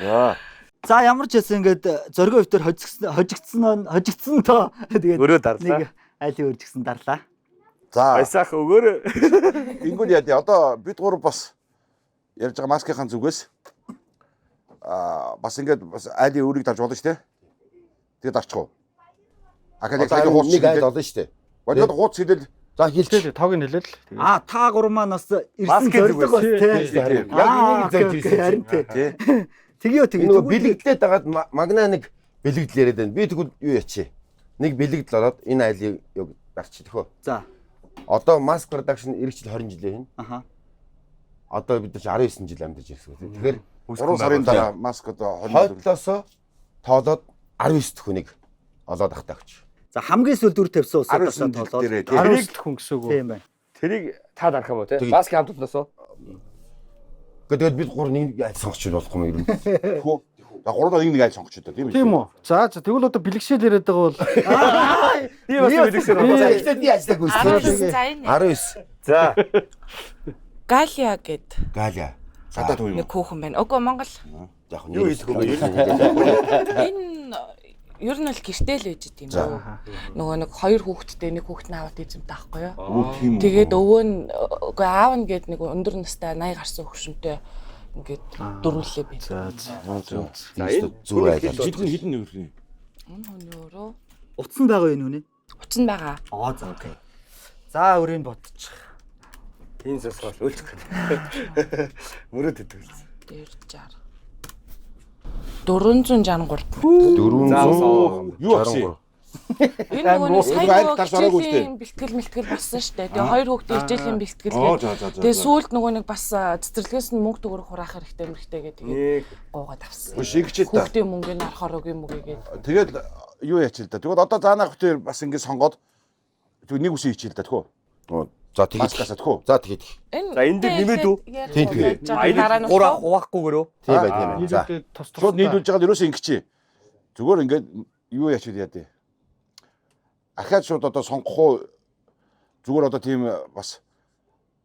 [SPEAKER 1] За.
[SPEAKER 3] За ямар ч байсан ингээд зоргоо өвтөр хожигдсан тоо. Тэгээд
[SPEAKER 1] өрөө дарлаа.
[SPEAKER 3] Нэг айлын өржигсэн дарлаа.
[SPEAKER 2] За.
[SPEAKER 1] Баясаах өгөөрэй.
[SPEAKER 2] Ингүүл яа. Одоо бид гур бас ярьж байгаа маскийнхаа зүгээс бас ингээд бас айлын өрийг дарж болно шүү дээ. Тэгээд дарчих уу?
[SPEAKER 5] Академик хууч нэг айл олон шүү дээ.
[SPEAKER 2] Бодоод хууц хэлэл
[SPEAKER 5] За хэлтэл
[SPEAKER 4] тоог нь хэлээл.
[SPEAKER 3] Та гурав маань бас ирсэн
[SPEAKER 1] Маскын
[SPEAKER 3] зориг бас тий.
[SPEAKER 5] яг энийг зорж ирсэн.
[SPEAKER 3] Харин тий. Тэгээ
[SPEAKER 5] нөгөө бэлэгдлээд дагаад магна нэг бэлэгдэл яриад байна. Би тэгвэл юу ячи? Нэг бэлэгдэл ороод энэ айлыг яг дарчих төхөө.
[SPEAKER 3] За.
[SPEAKER 5] Одоо Mask Production ирэх жил 20 жилээ хин.
[SPEAKER 3] Аха.
[SPEAKER 5] Одоо бид нар 19 жил амьдарч ирсэн. Тэгэхээр
[SPEAKER 2] 3 сарын дараа маск одоо
[SPEAKER 5] хойдлосоо тоолоод 19 дэх хүнийг олоод ахтаа гэж.
[SPEAKER 3] За хамгийн сүүл дүр тавьсан усаа тоолоод
[SPEAKER 4] 19 дэх хүн гэсэн үг.
[SPEAKER 3] Тийм байна.
[SPEAKER 1] Тэрийг та дарах юм уу те? Маскын хамт толноосоо.
[SPEAKER 5] Гэхдээ бид 3 нэг айл сонгоч болох юм ер нь.
[SPEAKER 2] Хөө. За 3-аар нэг айл сонгоч одоо тийм үү?
[SPEAKER 4] Тийм үү. За тэгвэл одоо бэлгшээл яриад байгаа бол
[SPEAKER 1] Би бас бэлгшээл байна.
[SPEAKER 5] За ихтэй би ажиллаг үзсэн. 19.
[SPEAKER 7] За. Галия гэд.
[SPEAKER 5] Галия.
[SPEAKER 2] Гадаад хүн
[SPEAKER 7] Нэг хүүхэн байна. Үгүй Монгол.
[SPEAKER 5] Яг нь юу хэлэх вэ?
[SPEAKER 7] Энэ ер нь л гэртэл байж идэм үү. Нөгөө нэг 2 хүүхэдтэй нэг хүүхэд нь аваад эзэмтэй байхгүй юу? Тэгээд өвөө нь үгүй аав нь гээд нэг өндөр настай 80 гарсан хөвшөнтэй ингээд дөрвөлээ би.
[SPEAKER 4] за.
[SPEAKER 1] За энэ
[SPEAKER 5] зүг айлаа.
[SPEAKER 2] хідэн нөрхний.
[SPEAKER 7] Энэ хүний өөрөө
[SPEAKER 3] Утсан байгаа энэ хүний.
[SPEAKER 7] утсан байгаа.
[SPEAKER 3] За окей. За өрийг бодчих.
[SPEAKER 1] энэ сосгол үлдэх гэдэг. Мөрөд идэв.
[SPEAKER 7] 260. 463.
[SPEAKER 5] 400
[SPEAKER 2] Юу авсан?
[SPEAKER 7] Энэ нөгөө нэг
[SPEAKER 2] айл
[SPEAKER 7] сайн
[SPEAKER 2] тарс ороогүй шүү дээ.
[SPEAKER 7] бэлтгэл мэлтгэл болсон шүү дээ. Тэгээ 2 хүүхдийн хичээлийн бэлтгэл гээд. Тэгээ сүүлд нөгөө нэг бас цэцэрлэгээс нь мөнгө төгрөг хураах хэрэгтэй мэрхтэй гэдэг. Тэгээд гоогаад авсан.
[SPEAKER 2] Шигчээд та.
[SPEAKER 7] Хүүхдийн мөнгөний арахаар үг юм үгээд.
[SPEAKER 2] Тэгээд юу яач л да. Тэгвэл одоо заанаа хөтөр бас ингэ сонгоод нэг үсэн хичээл да тэхүү.
[SPEAKER 5] За тэгээд
[SPEAKER 2] Маскасаа тэхүү.
[SPEAKER 5] За тэгээд.
[SPEAKER 1] За энэ дээр нэмээд үү?
[SPEAKER 5] Тийм тийм.
[SPEAKER 7] Дараа нь
[SPEAKER 1] хуваахгүйгээрөө.
[SPEAKER 5] Тийм бай тийм бай. За.
[SPEAKER 2] Шууд нийлүүлж байгаа ерөөсөө ингэчээ. Зүгээр ингээд юу яач яа дээ. Ахаад шууд одоо сонгох уу? Зүгээр одоо тийм бас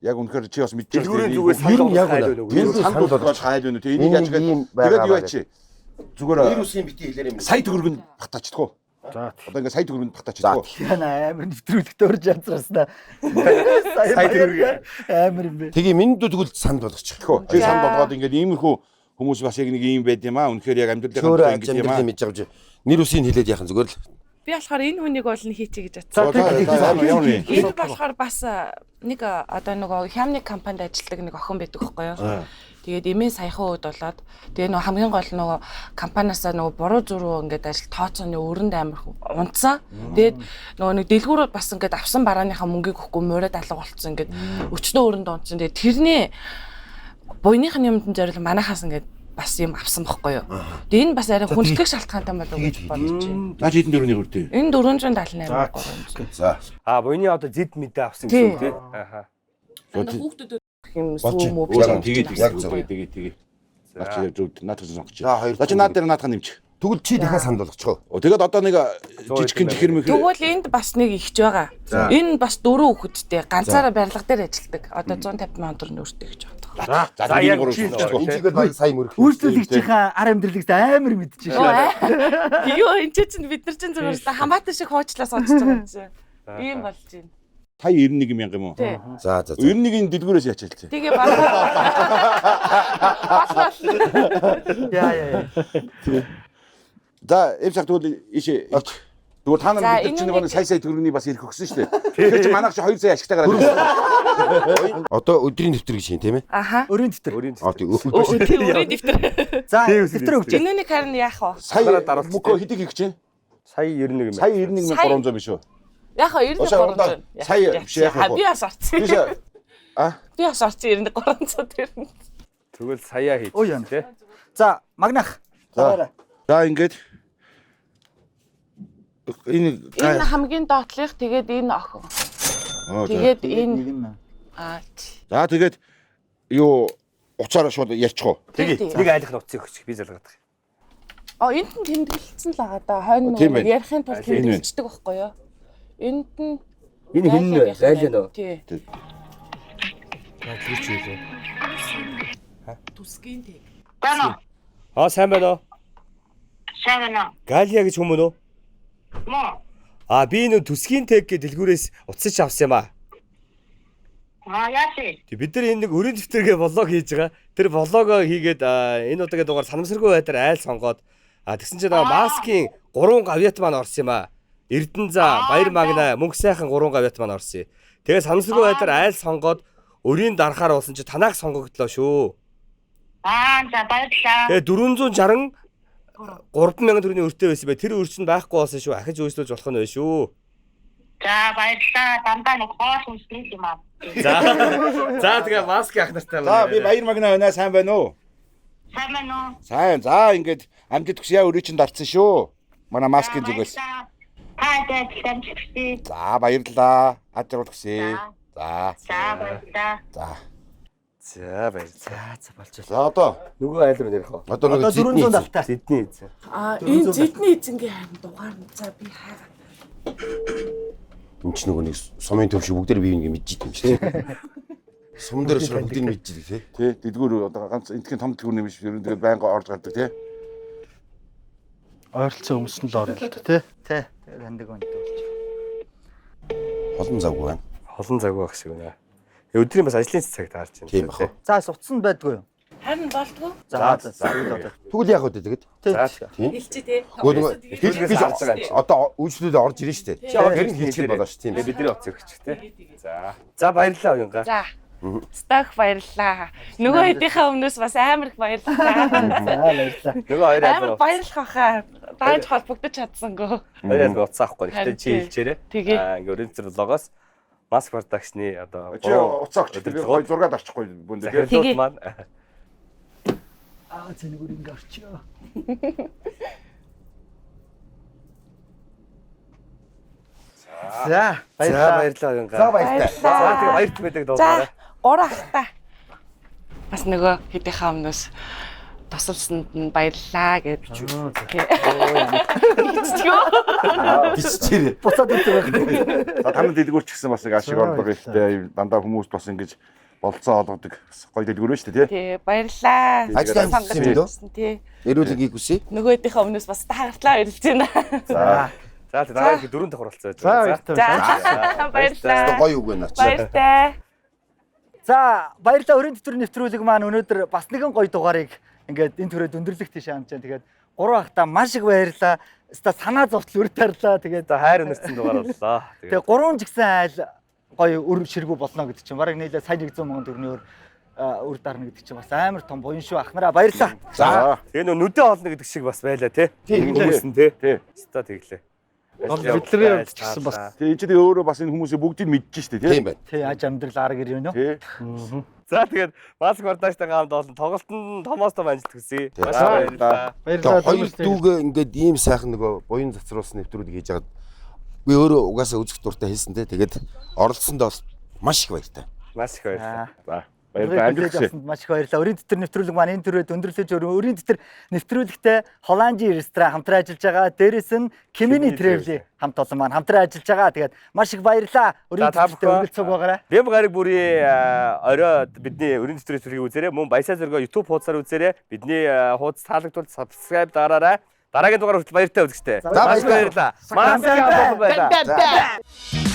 [SPEAKER 2] яг үнэхээр чи бас мэдчихэж
[SPEAKER 1] Дэлгүүрийн зүгээс санал
[SPEAKER 5] яг
[SPEAKER 1] хайл
[SPEAKER 5] байна.
[SPEAKER 1] байна уу?
[SPEAKER 2] энэ санал болгож хайл байна уу? Тэгээ энийг яаж тэгээд юу яач? Зүгээр
[SPEAKER 5] Вирусын бити хэлээр юм.
[SPEAKER 2] сая төгрөг нь батаач тэхүү.
[SPEAKER 4] За.
[SPEAKER 2] Одоо ингээд сая төгрөг нь батаач тэхүү.
[SPEAKER 3] Яна амар нэвтрүүлэгт урж янзраснаа. Сая
[SPEAKER 1] төгрөг.
[SPEAKER 3] Амар юм бэ.
[SPEAKER 5] Тэгээ минь тэгвэл санд болгочих.
[SPEAKER 2] Тэхүү. Чи сан болгоод ингээд иймэрхүү хүмүүс бас яг нэг ийм байд юм аа. Үнэхээр яг
[SPEAKER 5] Шөөрэ
[SPEAKER 2] амьдралын
[SPEAKER 5] амьд юм мэдж авч нэр үсийг хэлээд яхан зүгээр л.
[SPEAKER 7] би болохоор энэ хүнийг бол нь хийчих гэж
[SPEAKER 2] За
[SPEAKER 7] бодсон.
[SPEAKER 2] явна.
[SPEAKER 7] Энэ болохоор бас нэг одоо нөгөө хямны компанид ажилладаг нэг охин байдаг байхгүй юу? Тэгээд эмээ саяхан үед болоод тэгээ нөгөө хамгийн гол нөгөө компаниасаа нөгөө буруу зуруу ингээд ажил тооцооны өрөнд амар унтсан. Тэгээд нөгөө нэг дэлгүүрүүд бас ингээд авсан барааныхаа мөнгийг өгөхгүй морид алга болцсон ингээд өчнөө өрөнд унтсан. Тэгээд тэрний буйныхын юмд зориул манахаас ингээд бас юм авсан бохгүй юу. Тэгээ энэ бас арай хүндлэх шалтгаантай болов уу гэж бодож байна.
[SPEAKER 2] Наач хэдэн дөрөвний хүртээ.
[SPEAKER 7] Энэ 478.
[SPEAKER 5] За.
[SPEAKER 1] Буйны одоо зэд мэдээ авсан гэсэн үг тий. Аха.
[SPEAKER 7] Хүүхдүүд юм
[SPEAKER 2] Болж
[SPEAKER 7] сүү мөө
[SPEAKER 2] байна. Тэгээд
[SPEAKER 5] Яг
[SPEAKER 2] тэгээд. Наач зөв наатах сонгоч.
[SPEAKER 5] За хоёр.
[SPEAKER 2] За чи наад дээр наатах нэмчих.
[SPEAKER 5] Тэгвэл чи дахиад санд болгочих.
[SPEAKER 2] Тэгээд одоо нэг жижигхэн чихэр мэхэр.
[SPEAKER 7] Тэгвэл энд бас нэг ихж байгаа. Энэ бас 4 хүүхэдтэй ганцаараа барилга дээр ажилладаг. Одоо 150 сая төгрөг нөөстэй гэж боддог.
[SPEAKER 2] За
[SPEAKER 1] яг
[SPEAKER 2] гурав
[SPEAKER 1] чи
[SPEAKER 2] шүү.
[SPEAKER 5] Энд чигээр сая мөрөх.
[SPEAKER 3] Үйлчлэгчийн ар амьдралыг амар мэдчихэж байна.
[SPEAKER 7] Юу энэ чинь бид нар чинь зүгээр л хамаатан шиг хуучлаа сонсож байгаа юм чинь. Ийм болж байна.
[SPEAKER 2] 91 мянга юм уу?
[SPEAKER 5] За.
[SPEAKER 2] 91-ийн дэлгүүрээс ячаал чи.
[SPEAKER 7] Тэгээ баг.
[SPEAKER 3] Яа.
[SPEAKER 2] За эвсаг тэгвэл ишээ. Тэгвэл та нар
[SPEAKER 7] За,
[SPEAKER 2] бид чинь
[SPEAKER 7] энэ
[SPEAKER 2] нэг сая төгрөгийн бас ирэх өгсөн шүү дээ. Тэгэхээр чи манайх чи 2 сая ашигтай гараад.
[SPEAKER 5] Одоо өдрийн дэвтэр гэж юм тийм ээ.
[SPEAKER 7] Аха.
[SPEAKER 3] Өрийн дэвтэр.
[SPEAKER 7] Тийм үрийн дэвтэр.
[SPEAKER 3] За дэвтэр өгч.
[SPEAKER 7] Энүүнийг харин яах вэ?
[SPEAKER 2] Сая мөкө хэдийг хийх чинь?
[SPEAKER 1] Сая 91
[SPEAKER 2] Сая 91300 биш үү?
[SPEAKER 7] Яах вэ? 9300.
[SPEAKER 2] Сая биш яах вэ?
[SPEAKER 7] Би бас орсон.
[SPEAKER 2] Биш а?
[SPEAKER 7] Би бас орсон 9300 дээр.
[SPEAKER 1] Тэгвэл сая хийх
[SPEAKER 3] Ой яа.
[SPEAKER 1] тий.
[SPEAKER 3] За магнах.
[SPEAKER 2] За ингээд
[SPEAKER 7] Энэ хамгийн доотлих тэгээд энэ охин. Тэгээд энэ
[SPEAKER 2] За тэгээд юу уцаараа шууд ярьчих уу?
[SPEAKER 1] Тэгээ нэг айлах нь уцыг өгчих би залгаад.
[SPEAKER 7] Энд нь тэмдэглэсэн л байгаа да. Хойно нөгөө ярихын тулд тэмдэглэждэг байхгүй юу? Энд нь
[SPEAKER 1] Энэ хин нэ айлын уу?
[SPEAKER 7] Тий.
[SPEAKER 1] Тэр чи юу?
[SPEAKER 7] Түсгийн тэг.
[SPEAKER 1] Сайн байна уу?
[SPEAKER 12] Сайн байна.
[SPEAKER 1] Галия гэж хүмүүс үү?
[SPEAKER 12] Моо.
[SPEAKER 1] Би энэ төсгийн тег гэдэг дэлгүүрээс утсаж авсан юм аа.
[SPEAKER 12] Яаси.
[SPEAKER 1] Тэг бид нар энэ нэг өрийн дэвтэргээ влог хийж байгаа. Тэр влогоо хийгээд энэ удаагийн дугаар санамсаргүй байдлаар айл сонгоод тэгсэн чинь маскын 3 гавьят маань орсон юм аа. Эрдэнэ баяр магна мөнгө сайхан 3 гавьят маань орсон. Тэгээ санамсаргүй байдлаар айл сонгоод өрийн дарахаар болсон чи танах сонгогдлоо шүү.
[SPEAKER 12] За баярлалаа.
[SPEAKER 1] Тэгээ 460 3000 төгрөгийн өртөө байсан бай. Тэр өр чинь байхгүй болсон шүү. Ахиж өөрчлөж болох нь байна шүү.
[SPEAKER 12] За баярлалаа. Дандаа нэг хоол хүнсний юм аа.
[SPEAKER 1] За тэгээ маск ах нартай
[SPEAKER 2] За би баяр магна байна. Сайн байна уу?
[SPEAKER 12] Сайн байна уу?
[SPEAKER 2] Сайн. За ингээд амжилт хүсье өрөө чинь дарцсан шүү. Манай маскын зүгээс. За баярлалаа. Ажрал хүсье. За.
[SPEAKER 12] За баярлалаа.
[SPEAKER 2] За.
[SPEAKER 1] За баярлалаа.
[SPEAKER 3] За болчихлоо.
[SPEAKER 2] За одоо
[SPEAKER 1] нөгөө айл руу нэрх.
[SPEAKER 2] одоо нөгөө
[SPEAKER 3] 400 давтаа.
[SPEAKER 1] Зэдний эзэн.
[SPEAKER 7] Энэ зэдний эзэнгийн харин дугаар нь за би хайгаа.
[SPEAKER 5] Энд ч нөгөө нэг сумын төв шиг бүгдээр бие биенийг мэдчихэж юм шиг. Сум дээр шир бүгдийг мэдчихдэг тий.
[SPEAKER 2] тий дэлгүүр одоо ганц энтхийн том дэлгүүр нэмж ер нь тэгээд байнга орж гардаг тий.
[SPEAKER 4] Ойролцоо өмснө л орно л тий.
[SPEAKER 3] Тий. Тэгээд хандаг өнтэй болж.
[SPEAKER 5] Холон завгүй байна.
[SPEAKER 1] Холон завгүй байх шиг байна. Өдрийн бас ажлын цаг таарч байна.
[SPEAKER 5] Тийм бах.
[SPEAKER 3] За суцсан байдгүй юу?
[SPEAKER 7] Харин болтгоо.
[SPEAKER 3] За.
[SPEAKER 5] Тэгвэл яг үгүй тэгээд. Тийм.
[SPEAKER 7] Хэлчих тий.
[SPEAKER 5] Хэлж харж байгаа. Одоо үйлчлүүлээ орж ирнэ шүү дээ. Тэр нь хийчих болоо шүү тийм.
[SPEAKER 1] Бидний оц өгч тий. За. За баярлалаа уянга.
[SPEAKER 7] За. Стах баярлаа. Нөгөө хэдийнхээ өмнөөс бас амар их баярлалаа.
[SPEAKER 3] Баярлалаа.
[SPEAKER 1] Нөгөө хоёр
[SPEAKER 7] амар баярлах хаа. Дааж холбогдож чадсангүй.
[SPEAKER 1] Хоёр аль уцаахгүй. Гэтэ чи хэлжээрээ.
[SPEAKER 7] Тэгээ.
[SPEAKER 1] Ингээд өнцөр логоос маск продакшны одоо
[SPEAKER 2] Чи уцаагч би гой зургаад авчихгүй бүндэ тий.
[SPEAKER 1] захирлууд маань
[SPEAKER 3] Цэнэгүр ингэ орчоо. За
[SPEAKER 1] баярлалаа уянга.
[SPEAKER 3] За баярлалаа.
[SPEAKER 1] За тэгээ баярт байдаг дуусаарай.
[SPEAKER 7] 3 ахта. Бас нөгөө хэдийнхээ өмнөөс тусалсанд нь баярлаа гэж.
[SPEAKER 5] Биччихээ.
[SPEAKER 3] Буцаад ирдэг байх.
[SPEAKER 2] За тамд дэлгүүр ч гэсэн бас нэг ашиг орлого ихтэй дандаа хүмүүс бас ингэж болцоо олгодог гоё дэлгүүр байна шүү дээ тий.
[SPEAKER 7] Тий баярлаа.
[SPEAKER 5] Ажлаа хийсэн юм дөө.
[SPEAKER 7] Тий.
[SPEAKER 5] Эрүүлгийг хүсье.
[SPEAKER 7] Нөгөө хэдийнхээ өмнөөс бас таартлаа ирэлж байна.
[SPEAKER 1] За. За дараа их дөрөв давхар болцоо.
[SPEAKER 7] За баярлаа.
[SPEAKER 5] Гоё үг байна.
[SPEAKER 7] Баяртай.
[SPEAKER 3] За баярлалаа. Өрийн төтөр нэвтрүүлэг маань өнөөдөр бас нэгэн гоё дугаарыг ингээд энэ төрөд өндөрлөх тийш хаамж байна. Тэгээд 3 ахта маш их баярлалаа. Өста санаа зовтол үр тарлаа. Тэгээд
[SPEAKER 1] хайр өнөрсөн дугаар боллоо.
[SPEAKER 3] Тэгээд 3 жигсэн айл гоё үр ширгүү болно гэдэг чинь бараг нийлээ сая 100 сая төгрөгийн үр дарна гэдэг чинь бас амар том буян шүү ахнараа баярлалаа.
[SPEAKER 1] За. Тэгээ нүдэ олно гэдэг шиг бас байлаа тий. Хүмүүсэн тий. Өста тэглээ.
[SPEAKER 4] Бидний хувьд ч гэсэн бас
[SPEAKER 2] тий энэ ч өөрөө бас энэ хүмүүсийг бүгдийг мэдчихэж штэ тий.
[SPEAKER 5] Тийм байна.
[SPEAKER 3] Тий аж амьдрал арга ирнэ үү?
[SPEAKER 2] Тий.
[SPEAKER 1] За тэгээд маск продакттай хамт олон тоглолтод томоос том ажилт хүсье.
[SPEAKER 2] Маш баярлалаа.
[SPEAKER 4] баярлалаа.
[SPEAKER 5] Хоёр дүүгээ ингээд ийм сайхан нөгөө буян цацруулсан нэвтрүүлэг хийж хагаад би өөрөө угаасаа үзэх дуртай хэлсэн те. Тэгээд оролцсонд бас маш их баяртай.
[SPEAKER 1] Маш их баярлалаа.
[SPEAKER 2] За баярлалаа. Амжилт.
[SPEAKER 3] Маш их баярлалаа. Өрийн дотор нэвтрүүлэг маань энэ төрөд өндөрлөж өрийн дотор нэвтрүүлэгтээ Холландын ресторан хамтран ажиллаж байгаа. Дээрээс нь Kimini Travel хамт олон маань хамтран ажиллаж байгаа. Тэгээд маш их баярлалаа. Өрийн дотор өргөлцөг байгаарай.
[SPEAKER 1] Бэм гариг бүрийн орой бидний өрийн дотор нэвтрүүлгийг үзээрэй. Мөн Баясаа зөргөө YouTube хуудасаар үзээрэй. Бидний хуудас таалагдвал subscribe дараарай. Дараагийн дугаар хүртэл баяртай үзэгчтэй.
[SPEAKER 5] За баярлалаа.
[SPEAKER 1] Маш баярлалаа.